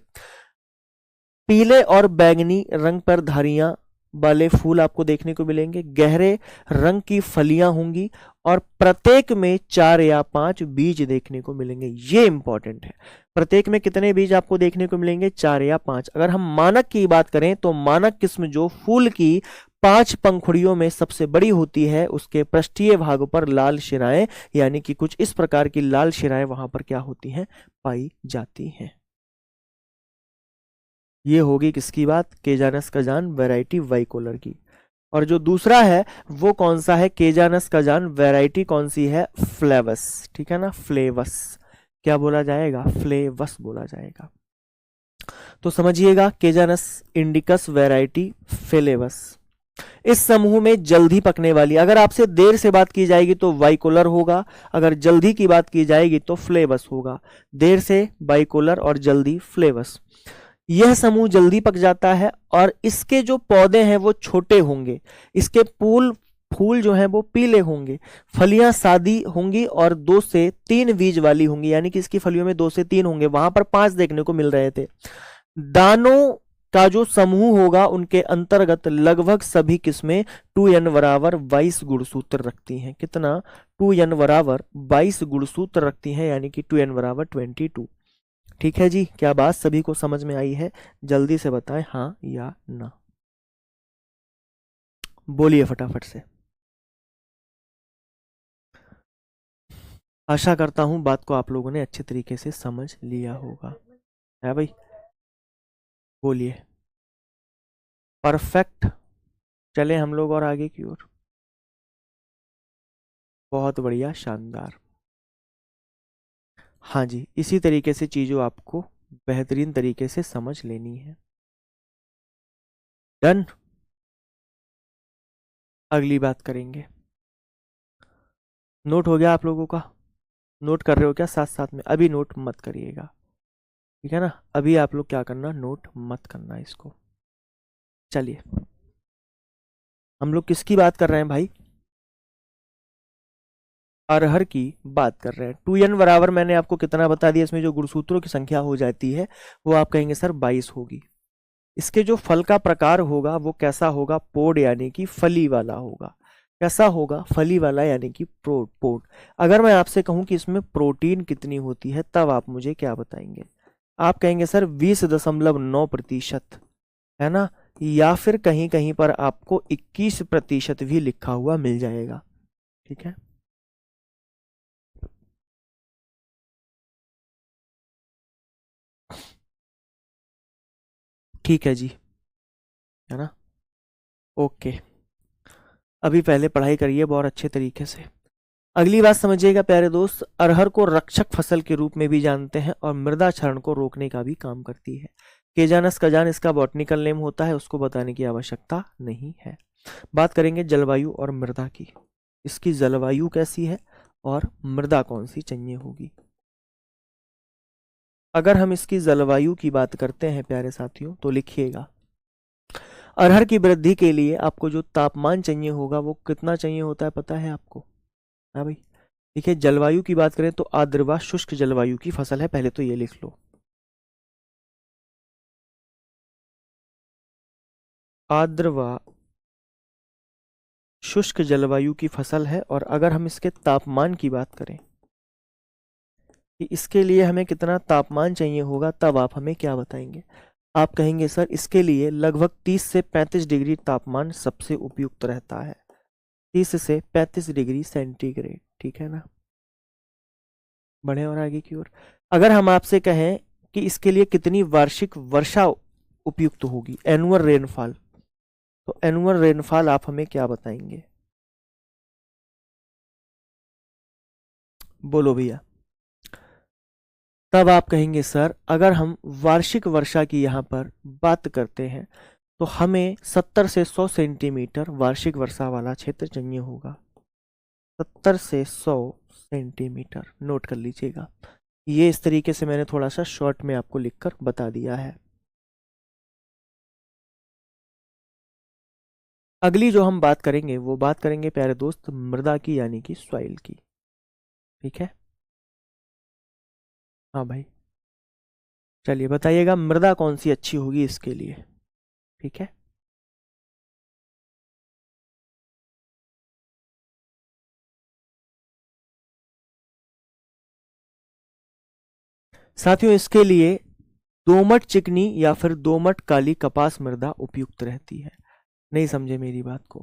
पीले और बैंगनी रंग पर धारियां वाले फूल आपको देखने को मिलेंगे, गहरे रंग की फलियां होंगी और प्रत्येक में 4 या 5 बीज देखने को मिलेंगे। ये इंपॉर्टेंट है, प्रत्येक में कितने बीज आपको देखने को मिलेंगे, 4 या 5। अगर हम मानक की बात करें तो मानक किस्म जो फूल की 5 पंखुड़ियों में सबसे बड़ी होती है, उसके पृष्ठीय भाग पर लाल शिराएं, यानी कि कुछ इस प्रकार की लाल शिराएं वहां पर क्या होती हैं, पाई जाती हैं। ये होगी किसकी बात, केजानस खजान वैरायटी वाइकोलर की। और जो दूसरा है वो कौन सा है, केजानस खजान वैरायटी कौन सी है, फ्लेवस। ठीक है ना, फ्लेवस, क्या बोला जाएगा, फ्लेवस बोला जाएगा। तो समझिएगा, केजानस इंडिकस वैरायटी फ्लेवस इस समूह में जल्दी पकने वाली, अगर आपसे देर से बात की जाएगी तो वाइकोलर होगा, अगर जल्दी की बात की जाएगी तो फ्लेवस होगा। देर से वाइकोलर और जल्दी फ्लेवस। यह समूह जल्दी पक जाता है और इसके जो पौधे हैं वो छोटे होंगे, इसके फूल जो हैं वो पीले होंगे, फलियां सादी होंगी और 2 से 3 बीज वाली होंगी, यानी कि इसकी फलियों में 2 से 3 होंगे, वहां पर 5 देखने को मिल रहे थे। दानों का जो समूह होगा उनके अंतर्गत लगभग सभी किस्में 2n बराबर 22 गुणसूत्र रखती हैं। कितना, 2n बराबर 22 गुणसूत्र रखती हैं, यानी कि 2n बराबर 22। ठीक है जी, क्या बात सभी को समझ में आई है, जल्दी से बताएं हाँ या ना, बोलिए फटाफट से। आशा करता हूं बात को आप लोगों ने अच्छे तरीके से समझ लिया होगा, है भाई, बोलिए। परफेक्ट, चले हम लोग और आगे की ओर। बहुत बढ़िया, शानदार। हाँ जी, इसी तरीके से चीजों आपको बेहतरीन तरीके से समझ लेनी है। डन, अगली बात करेंगे। नोट हो गया आप लोगों का? नोट कर रहे हो क्या साथ साथ में? अभी नोट मत करिएगा, ठीक है ना? अभी आप लोग क्या करना, नोट मत करना इसको। चलिए, हम लोग किसकी बात कर रहे हैं भाई? अरहर की बात कर रहे हैं। 2n बराबर मैंने आपको कितना बता दिया, इसमें जो गुणसूत्रों की संख्या हो जाती है वो आप कहेंगे सर 22 होगी। इसके जो फल का प्रकार होगा वो कैसा होगा? पोड यानी कि फली वाला होगा। कैसा होगा? फली वाला यानी कि पोड। अगर मैं आपसे कहूं कि इसमें प्रोटीन कितनी होती है, तब आप मुझे क्या बताएंगे? आप कहेंगे सर 20.9%, है ना? या फिर कहीं कहीं पर आपको 21% भी लिखा हुआ मिल जाएगा, ठीक है? ठीक है जी, है ना? ओके, अभी पहले पढ़ाई करिए बहुत अच्छे तरीके से। अगली बात समझिएगा प्यारे दोस्त, अरहर को रक्षक फसल के रूप में भी जानते हैं और मृदा क्षरण को रोकने का भी काम करती है। केजानस कजान इसका बॉटनिकल नेम होता है, उसको बताने की आवश्यकता नहीं है। बात करेंगे जलवायु और मृदा की। इसकी जलवायु कैसी है और मृदा कौन सी चाहिए होगी? अगर हम इसकी जलवायु की बात करते हैं प्यारे साथियों, तो लिखिएगा, अरहर की वृद्धि के लिए आपको जो तापमान चाहिए होगा वो कितना चाहिए होता है, पता है आपको? हाँ भाई, देखिए जलवायु की बात करें तो आर्द्र व शुष्क जलवायु की फसल है, पहले तो ये लिख लो। आर्द्र व शुष्क जलवायु की फसल है। और अगर हम इसके तापमान की बात करें कि इसके लिए हमें कितना तापमान चाहिए होगा, तब आप हमें क्या बताएंगे? आप कहेंगे सर इसके लिए लगभग 30 से 35 डिग्री तापमान सबसे उपयुक्त रहता है। 30 से 35 डिग्री सेंटीग्रेड, ठीक है ना? बढ़े और आगे की ओर। अगर हम आपसे कहें कि इसके लिए कितनी वार्षिक वर्षा उपयुक्त होगी, एनुअल रेनफॉल, तो एनुअल रेनफॉल आप हमें क्या बताएंगे? बोलो भैया। तब आप कहेंगे सर अगर हम वार्षिक वर्षा की यहाँ पर बात करते हैं तो हमें 70 से 100 सेंटीमीटर वार्षिक वर्षा वाला क्षेत्र चाहिए होगा। 70 से 100 सेंटीमीटर, नोट कर लीजिएगा। ये इस तरीके से मैंने थोड़ा सा शॉर्ट में आपको लिखकर बता दिया है। अगली जो हम बात करेंगे वो बात करेंगे प्यारे दोस्त मृदा की, यानी कि सॉइल की, ठीक है? हाँ भाई, चलिए बताइएगा मृदा कौन सी अच्छी होगी इसके लिए, ठीक है? साथियों इसके लिए दोमट चिकनी या फिर दोमट काली कपास मृदा उपयुक्त रहती है। नहीं समझे मेरी बात को?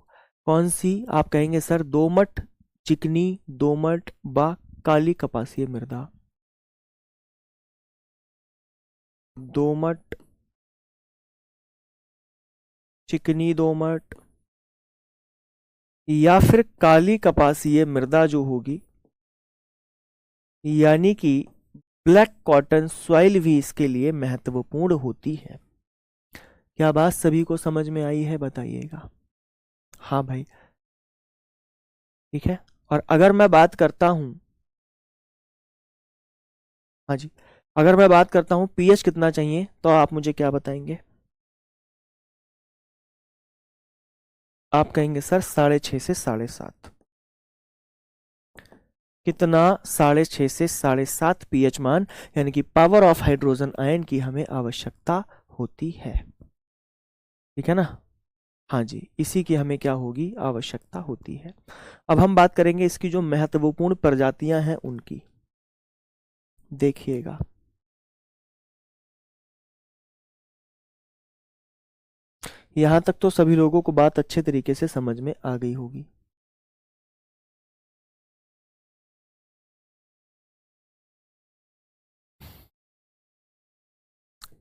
कौन सी? आप कहेंगे सर दोमट चिकनी, दोमट व काली कपासीय मृदा। दोमट चिकनी दोमट या फिर काली कपासीय मृदा जो होगी, यानी कि ब्लैक कॉटन सॉइल भी इसके लिए महत्वपूर्ण होती है। क्या बात सभी को समझ में आई है, बताइएगा? हाँ भाई, ठीक है। और अगर मैं बात करता हूं, हाँ जी, अगर मैं बात करता हूं पीएच कितना चाहिए, तो आप मुझे क्या बताएंगे? आप कहेंगे सर 6.5 से 7.5। कितना? 6.5 से 7.5 पीएच मान, यानी कि पावर ऑफ हाइड्रोजन आयन की हमें आवश्यकता होती है, ठीक है ना? हाँ जी, इसी की हमें क्या होगी? आवश्यकता होती है। अब हम बात करेंगे इसकी जो महत्वपूर्ण प्रजातियां हैं उनकी, देखिएगा। यहां तक तो सभी लोगों को बात अच्छे तरीके से समझ में आ गई होगी।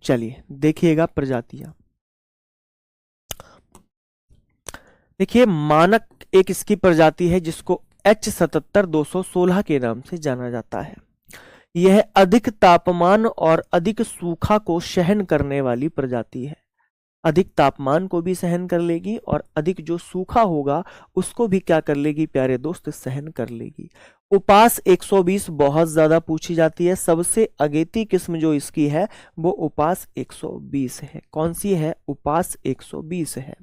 चलिए देखिएगा प्रजातियां। देखिए मानक एक इसकी प्रजाति है जिसको H77 216 के नाम से जाना जाता है। यह अधिक तापमान और अधिक सूखा को सहन करने वाली प्रजाति है। अधिक तापमान को भी सहन कर लेगी और अधिक जो सूखा होगा उसको भी क्या कर लेगी प्यारे दोस्त, सहन कर लेगी। उपास 120 बहुत ज्यादा पूछी जाती है। सबसे अगेती किस्म जो इसकी है वो उपास 120 है। कौन सी है? उपास 120 है।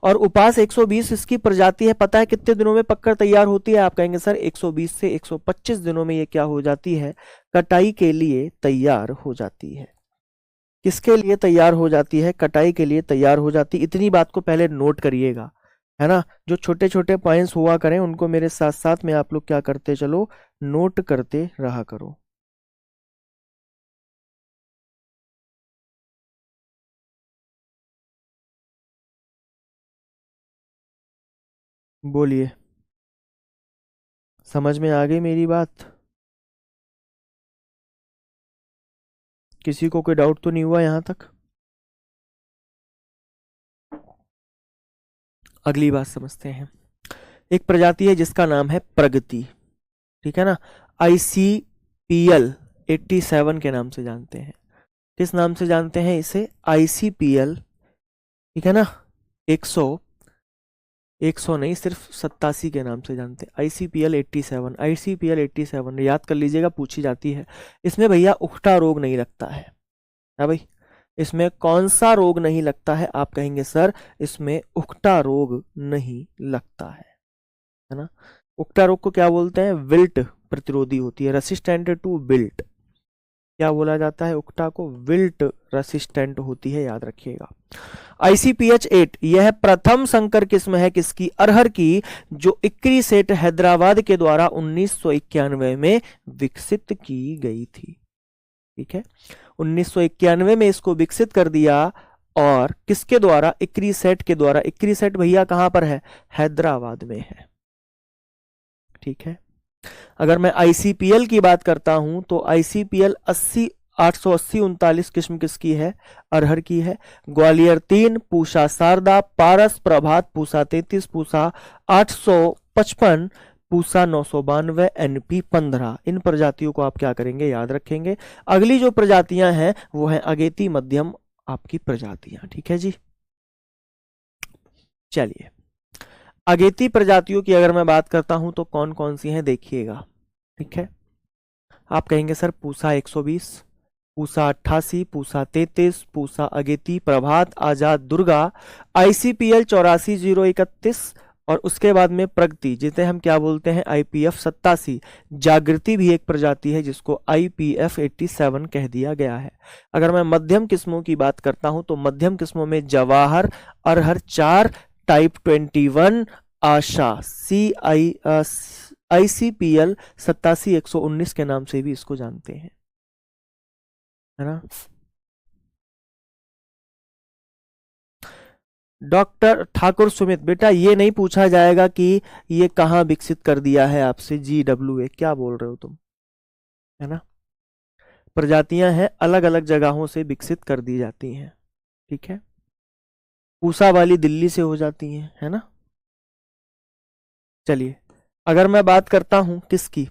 और उपास 120 इसकी प्रजाति है, पता है कितने दिनों में पककर तैयार होती है? आप कहेंगे सर 120 से 125 दिनों में ये क्या हो जाती है? कटाई के लिए तैयार हो जाती है। किसके लिए तैयार हो जाती है? कटाई के लिए तैयार हो जाती। इतनी बात को पहले नोट करिएगा, है ना। जो छोटे छोटे पॉइंट्स हुआ करें उनको मेरे साथ साथ में आप लोग क्या करते चलो, नोट करते रहा करो। बोलिए, समझ में आ गई मेरी बात? किसी को कोई डाउट तो नहीं हुआ यहां तक? अगली बात समझते हैं। एक प्रजाति है जिसका नाम है प्रगति, ठीक है ना। ICPL 87 के नाम से जानते हैं। किस नाम से जानते हैं इसे? ICPL, ठीक है ना। 100 नहीं, सिर्फ 87 के नाम से जानते हैं। ICPL 87, ICPL 87 याद कर लीजिएगा, पूछी जाती है। इसमें भैया उकठा रोग नहीं लगता है भाई। इसमें कौन सा रोग नहीं लगता है? आप कहेंगे सर इसमें उकठा रोग नहीं लगता है ना। उकठा रोग को क्या बोलते हैं? विल्ट प्रतिरोधी होती है, रेसिस्टेंट टू विल्ट। क्या बोला जाता है उकठा को? विल्ट रेसिस्टेंट होती है, याद रखिएगा। ICPH 8 यह प्रथम संकर किस्म है किसकी? अरहर की, जो इक्री सेठ हैदराबाद के द्वारा 1991 में विकसित की गई थी। ठीक है, 1991 में इसको विकसित कर दिया। और किसके द्वारा? इक्री सेठ के द्वारा। इक्री सेठ भैया कहां पर है? हैदराबाद में है। ठीक है, अगर मैं ICPL की बात करता हूं तो ICPL 80 880 39 किस्म किसकी है? अरहर की है। ग्वालियर 3, पूसा शारदा, पारस प्रभात, पूसा 33, पूसा 855, पूसा 992, NP 15। इन प्रजातियों को आप क्या करेंगे? याद रखेंगे। अगली जो प्रजातियां हैं वो है अगेती मध्यम आपकी प्रजातियां। ठीक है जी, चलिए अगेती प्रजातियों की अगर मैं बात करता हूं तो कौन कौन सी हैं देखिएगा। ठीक है, आप कहेंगे सर पूसा 120, पूसा 88, पूसा 33, पूसा अगेती, प्रभात, आजाद, दुर्गा, ICPL 84 031 और उसके बाद में प्रगति जिसे हम क्या बोलते हैं? IPF 87। जागृति भी एक प्रजाति है जिसको IPF 87 कह दिया गया है। अगर मैं मध्यम किस्मों की बात करता हूं तो मध्यम किस्मों में जवाहर, अरहर 4, टाइप 21, आशा, ICPL 87 119 के नाम से भी इसको जानते हैं, है ना। डॉक्टर ठाकुर सुमित, बेटा ये नहीं पूछा जाएगा कि ये कहाँ विकसित कर दिया है आपसे। GWA क्या बोल रहे हो तुम, है ना। प्रजातियां हैं अलग अलग जगहों से विकसित कर दी जाती हैं। ठीक है, पूसा वाली दिल्ली से हो जाती हैं, है ना। चलिए अगर मैं बात करता हूं किसकी?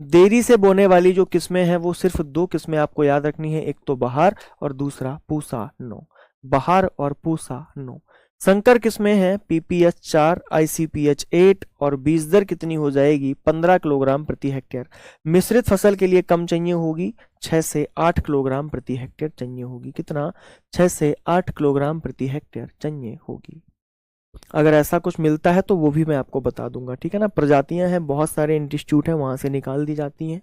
देरी से बोने वाली जो किस्में हैं वो सिर्फ दो किस्में आपको याद रखनी है, एक तो बहार और दूसरा पूसा 9। बहार और पूसा 9 संकर किस्में हैं। PPH 4, ICPH 8 और बीज दर कितनी हो जाएगी? 15 किलोग्राम प्रति हेक्टेयर। मिश्रित फसल के लिए कम चाहिए होगी, 6 से 8 किलोग्राम प्रति हेक्टेयर चाहिए होगी। कितना? 6 से 8 किलोग्राम प्रति हेक्टेयर चाहिए होगी। अगर ऐसा कुछ मिलता है तो वो भी मैं आपको बता दूंगा। ठीक है ना, प्रजातियां हैं, बहुत सारे इंस्टीट्यूट हैं वहां से निकाल दी जाती हैं,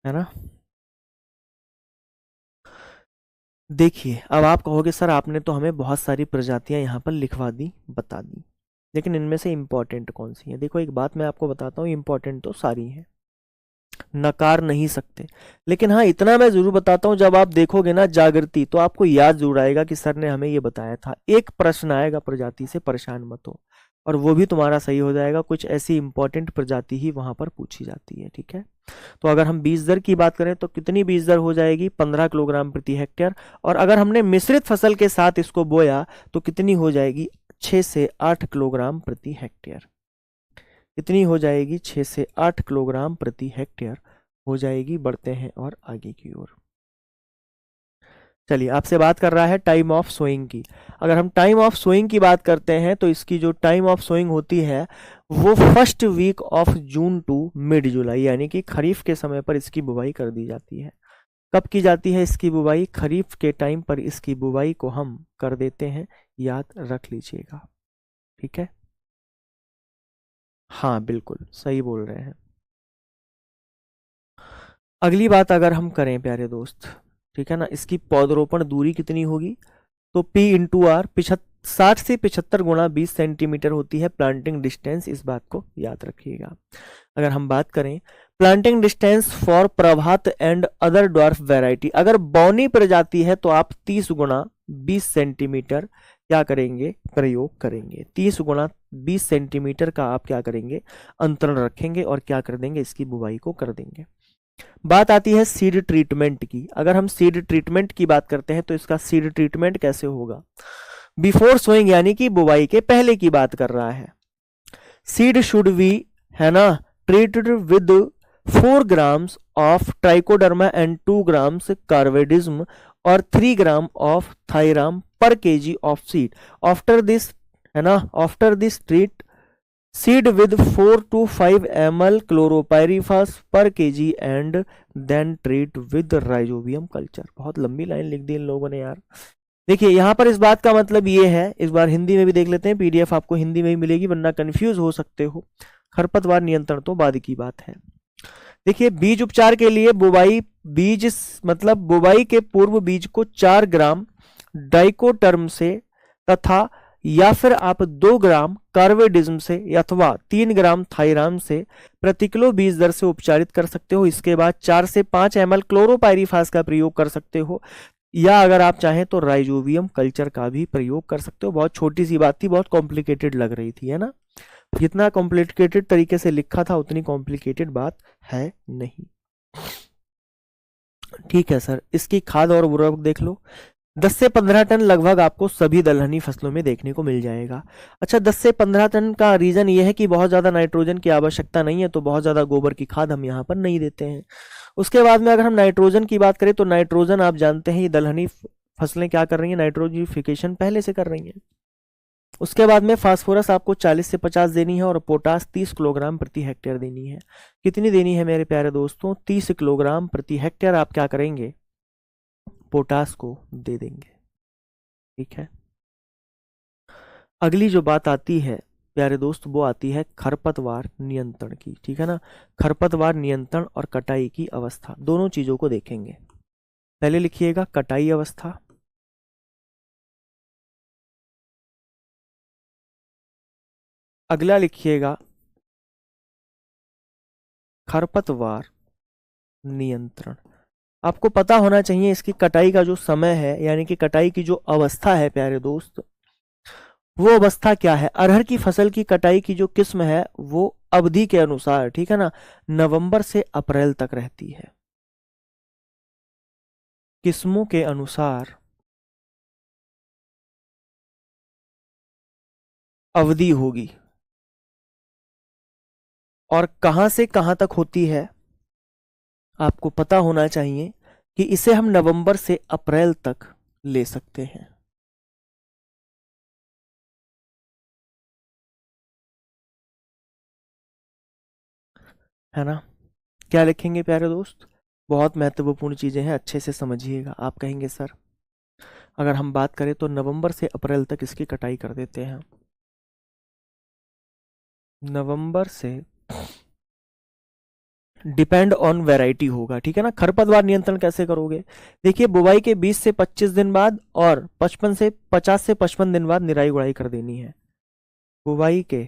है ना। देखिए अब आप कहोगे सर आपने तो हमें बहुत सारी प्रजातियां यहाँ पर लिखवा दी, बता दी, लेकिन इनमें से इंपॉर्टेंट कौन सी है? देखो एक बात मैं आपको बताता हूँ, इंपॉर्टेंट तो सारी हैं, नकार नहीं सकते। लेकिन हाँ इतना मैं जरूर बताता हूँ, जब आप देखोगे ना जागृति तो आपको याद जरूर आएगा कि सर ने हमें ये बताया था। एक प्रश्न आएगा प्रजाति से, परेशान मत हो, और वो भी तुम्हारा सही हो जाएगा। कुछ ऐसी इंपॉर्टेंट प्रजाति ही वहां पर पूछी जाती है। ठीक है, तो अगर हम बीज दर की बात करें तो कितनी बीज दर हो जाएगी? 15 किलोग्राम प्रति हेक्टेयर। और अगर हमने मिश्रित फसल के साथ इसको बोया तो कितनी हो जाएगी? 6 से 8 किलोग्राम प्रति हेक्टेयर। कितनी हो जाएगी? 6 से 8 किलोग्राम प्रति हेक्टेयर हो जाएगी। बढ़ते हैं और आगे की ओर। चलिए, आपसे बात कर रहा है टाइम ऑफ सोइंग की। अगर हम टाइम ऑफ सोइंग की बात करते हैं तो इसकी जो टाइम ऑफ सोइंग होती है वो first week of June to mid July, यानी कि खरीफ के समय पर इसकी बुवाई कर दी जाती है। कब की जाती है इसकी बुवाई? खरीफ के टाइम पर इसकी बुवाई को हम कर देते हैं, याद रख लीजिएगा। ठीक है, हाँ बिल्कुल सही बोल रहे हैं। अगली बात अगर हम करें प्यारे दोस्त, ठीक है ना, इसकी पौधरोपण दूरी कितनी होगी? तो P इंटू आर 60 से 75 गुणा 20 सेंटीमीटर होती है प्लांटिंग डिस्टेंस, इस बात को याद रखिएगा। अगर हम बात करें planting distance for Prabhat and other dwarf variety, अगर बौनी प्रजाति है तो आप 30 गुणा 20 सेंटीमीटर क्या करेंगे? प्रयोग करेंगे। 30 गुणा 20 सेंटीमीटर का आप क्या करेंगे? अंतरण रखेंगे और क्या कर देंगे? इसकी बुवाई को कर देंगे। बात आती है सीड ट्रीटमेंट की। अगर हम सीड ट्रीटमेंट की बात करते हैं तो इसका सीड ट्रीटमेंट कैसे होगा? बिफोर सोइंग यानी कि बुवाई के पहले की बात कर रहा है। सीड शुड बी, है ना, treated with 4 grams of trichoderma and 2 grams carbendazim और 3 ग्राम ऑफ थायराम पर KG of seed. After this, है ना, after this treat seed with 4 to 5 ml chlorpyrifos पर KG and then treat with rhizobium culture. बहुत लंबी line लिख दी इन लोगों ने यार। देखिए यहां पर इस बात का मतलब ये है, इस बार हिंदी में भी देख लेते हैं, पीडीएफ आपको हिंदी में ही मिलेगी वरना कंफ्यूज हो सकते हो। खरपतवार नियंत्रण तो बाद की बात है। देखिए बीज उपचार के लिए बुवाई, बीज मतलब बुवाई के पूर्व बीज को 4 ग्राम डाइकोटर्म से तथा या फिर आप 2 ग्राम कार्वेडिज्म से अथवा 3 ग्राम थायराम से प्रति किलो बीज दर से उपचारित कर सकते हो। इसके बाद 4 से 5 ml क्लोरोपायरीफास का प्रयोग कर सकते हो, या अगर आप चाहें तो राइजोबियम कल्चर का भी प्रयोग कर सकते हो। बहुत छोटी सी बात थी, बहुत कॉम्प्लिकेटेड लग रही थी, है ना। जितना कॉम्प्लिकेटेड तरीके से लिखा था उतनी कॉम्प्लिकेटेड बात है नहीं। ठीक है सर, इसकी खाद और उर्वरक देख लो। 10 से 15 टन लगभग आपको सभी दलहनी फसलों में देखने को मिल जाएगा। अच्छा, 10 से 15 टन का रीजन ये है कि बहुत ज्यादा नाइट्रोजन की आवश्यकता नहीं है, तो बहुत ज्यादा गोबर की खाद हम यहाँ पर नहीं देते हैं। उसके बाद में अगर हम नाइट्रोजन की बात करें तो नाइट्रोजन आप जानते हैं ये दलहनी फसलें क्या कर रही हैं? नाइट्रोजिफिकेशन पहले से कर रही हैं। उसके बाद में फास्फोरस आपको 40 से 50 देनी है और पोटास 30 किलोग्राम प्रति हेक्टेयर देनी है। कितनी देनी है मेरे प्यारे दोस्तों? 30 किलोग्राम प्रति हेक्टेयर आप क्या करेंगे? पोटास को दे देंगे। ठीक है, अगली जो बात आती है प्यारे दोस्त वो आती है खरपतवार नियंत्रण की। ठीक है ना, खरपतवार नियंत्रण और कटाई की अवस्था, दोनों चीजों को देखेंगे। पहले लिखिएगा कटाई अवस्था, अगला लिखिएगा खरपतवार नियंत्रण। आपको पता होना चाहिए इसकी कटाई का जो समय है, यानी कि कटाई की जो अवस्था है प्यारे दोस्त, वो अवस्था क्या है? अरहर की फसल की कटाई की जो किस्म है वो अवधि के अनुसार, ठीक है ना, नवंबर से अप्रैल तक रहती है। किस्मों के अनुसार अवधि होगी और कहां से कहां तक होती है आपको पता होना चाहिए कि इसे हम नवंबर से अप्रैल तक ले सकते हैं। है ना, क्या लिखेंगे प्यारे दोस्त? बहुत महत्वपूर्ण चीजें हैं, अच्छे से समझिएगा। आप कहेंगे सर अगर हम बात करें तो नवंबर से अप्रैल तक इसकी कटाई कर देते हैं। नवंबर से डिपेंड ऑन वैरायटी होगा, ठीक है ना। खरपतवार नियंत्रण कैसे करोगे? देखिए बुवाई के 20 से 25 दिन बाद और 50 से 55 दिन बाद निराई गुड़ाई कर देनी है। बुवाई के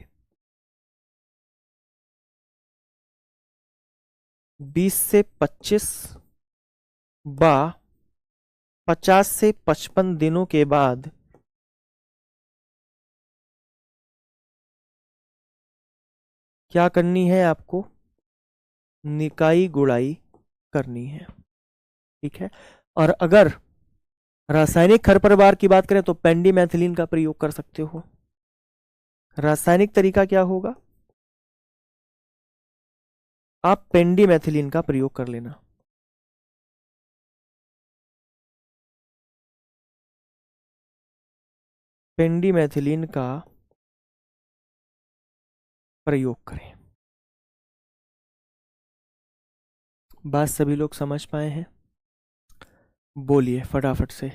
20 से 25 बा 50 से 55 दिनों के बाद क्या करनी है आपको? निकाई गुड़ाई करनी है। ठीक है, और अगर रासायनिक खरपतवार की बात करें तो पेंडीमेथिलीन का प्रयोग कर सकते हो। रासायनिक तरीका क्या होगा? आप पेंडीमेथिलीन का प्रयोग कर लेना। पेंडिमेथिलीन का प्रयोग करें। बात सभी लोग समझ पाए हैं? बोलिए फटाफट से।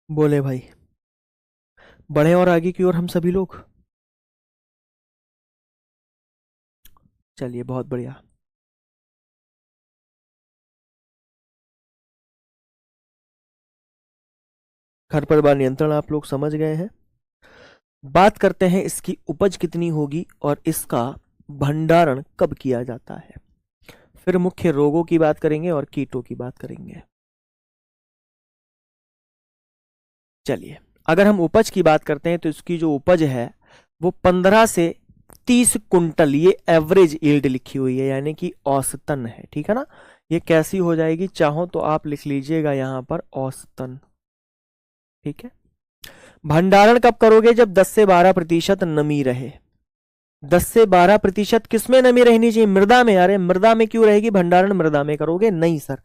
बोले भाई, बढ़े और आगे की ओर हम सभी लोग। चलिए बहुत बढ़िया। खरपतवार नियंत्रण आप लोग समझ गए हैं। बात करते हैं इसकी उपज कितनी होगी और इसका भंडारण कब किया जाता है। फिर मुख्य रोगों की बात करेंगे और कीटों की बात करेंगे। चलिए, अगर हम उपज की बात करते हैं तो इसकी जो उपज है वो 15 से 30 कुंटल, ये एवरेज यील्ड लिखी हुई है, यानी कि औसतन है। ठीक है ना? ये कैसी हो जाएगी, चाहो तो आप लिख लीजिएगा यहां पर औसतन। ठीक है। भंडारण कब करोगे, जब 10 से 12% नमी रहे। 10 से 12% किसमें नमी रहनी चाहिए, मृदा में। अरे मृदा में क्यों रहेगी, भंडारण मृदा में करोगे? नहीं सर,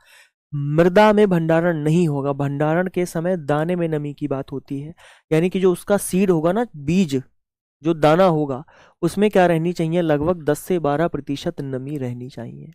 मृदा में भंडारण नहीं होगा। भंडारण के समय दाने में नमी की बात होती है, यानी कि जो उसका सीड होगा ना, बीज, जो दाना होगा, उसमें क्या रहनी चाहिए, लगभग 10 से 12% नमी रहनी चाहिए।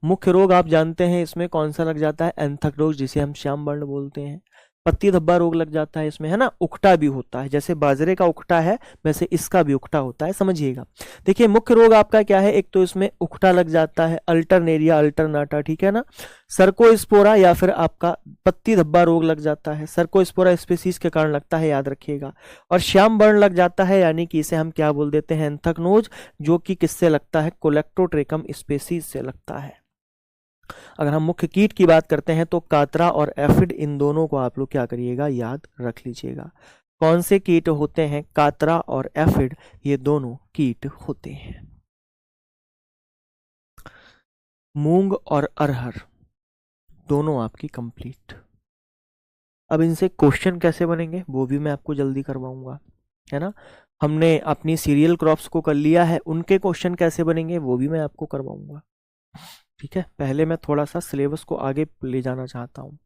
मुख्य रोग आप जानते हैं इसमें कौन सा लग जाता है, एंथ्रेक्नोज, जिसे हम श्याम वर्ण बोलते हैं। पत्ती धब्बा रोग लग जाता है इसमें, है ना। उकटा भी होता है, जैसे बाजरे का उकटा है वैसे इसका भी उकटा होता है, समझिएगा। देखिए मुख्य रोग आपका क्या है, एक तो इसमें उकटा लग जाता है, अल्टरनेरिया अल्टरनाटा, ठीक है ना। सर्कोस्पोरा या फिर आपका पत्ती धब्बा रोग लग जाता है, सर्कोस्पोरा स्पीसीज के कारण लगता है, याद रखिएगा। और श्याम वर्ण लग जाता है, यानी कि इसे हम क्या बोल देते हैं, एंथ्रेक्नोज, जो कि किससे लगता है, कोलेक्टोट्रेकम स्पीसीज से लगता है। अगर हम मुख्य कीट की बात करते हैं तो कातरा और एफिड, इन दोनों को आप लोग क्या करिएगा, याद रख लीजिएगा। कौन से कीट होते हैं, कातरा और एफिड, ये दोनों कीट होते हैं। मूंग और अरहर दोनों आपकी कंप्लीट। अब इनसे क्वेश्चन कैसे बनेंगे वो भी मैं आपको जल्दी करवाऊंगा, है ना। हमने अपनी सीरियल क्रॉप्स को कर लिया है, उनके क्वेश्चन कैसे बनेंगे वो भी मैं आपको करवाऊंगा। ठीक है, पहले मैं थोड़ा सा सिलेबस को आगे ले जाना चाहता हूँ।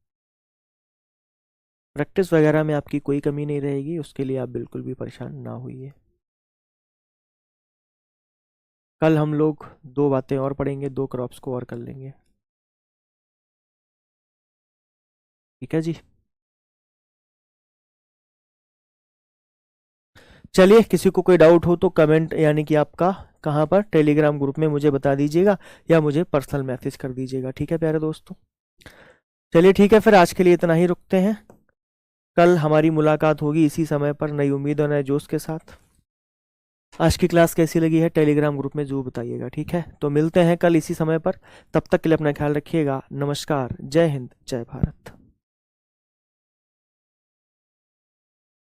प्रैक्टिस वगैरह में आपकी कोई कमी नहीं रहेगी, उसके लिए आप बिल्कुल भी परेशान ना होइए। कल हम लोग 2 बातें और पढ़ेंगे, 2 क्रॉप्स को और कर लेंगे। ठीक है जी। चलिए, किसी को कोई डाउट हो तो कमेंट, यानी कि आपका कहाँ पर, टेलीग्राम ग्रुप में मुझे बता दीजिएगा या मुझे पर्सनल मैसेज कर दीजिएगा। ठीक है प्यारे दोस्तों, चलिए ठीक है, फिर आज के लिए इतना ही रुकते हैं। कल हमारी मुलाकात होगी इसी समय पर, नई उम्मीद और नए जोश के साथ। आज की क्लास कैसी लगी है टेलीग्राम ग्रुप में जरूर बताइएगा। ठीक है, तो मिलते हैं कल इसी समय पर, तब तक के लिए अपना ख्याल रखिएगा। नमस्कार, जय हिंद, जय भारत।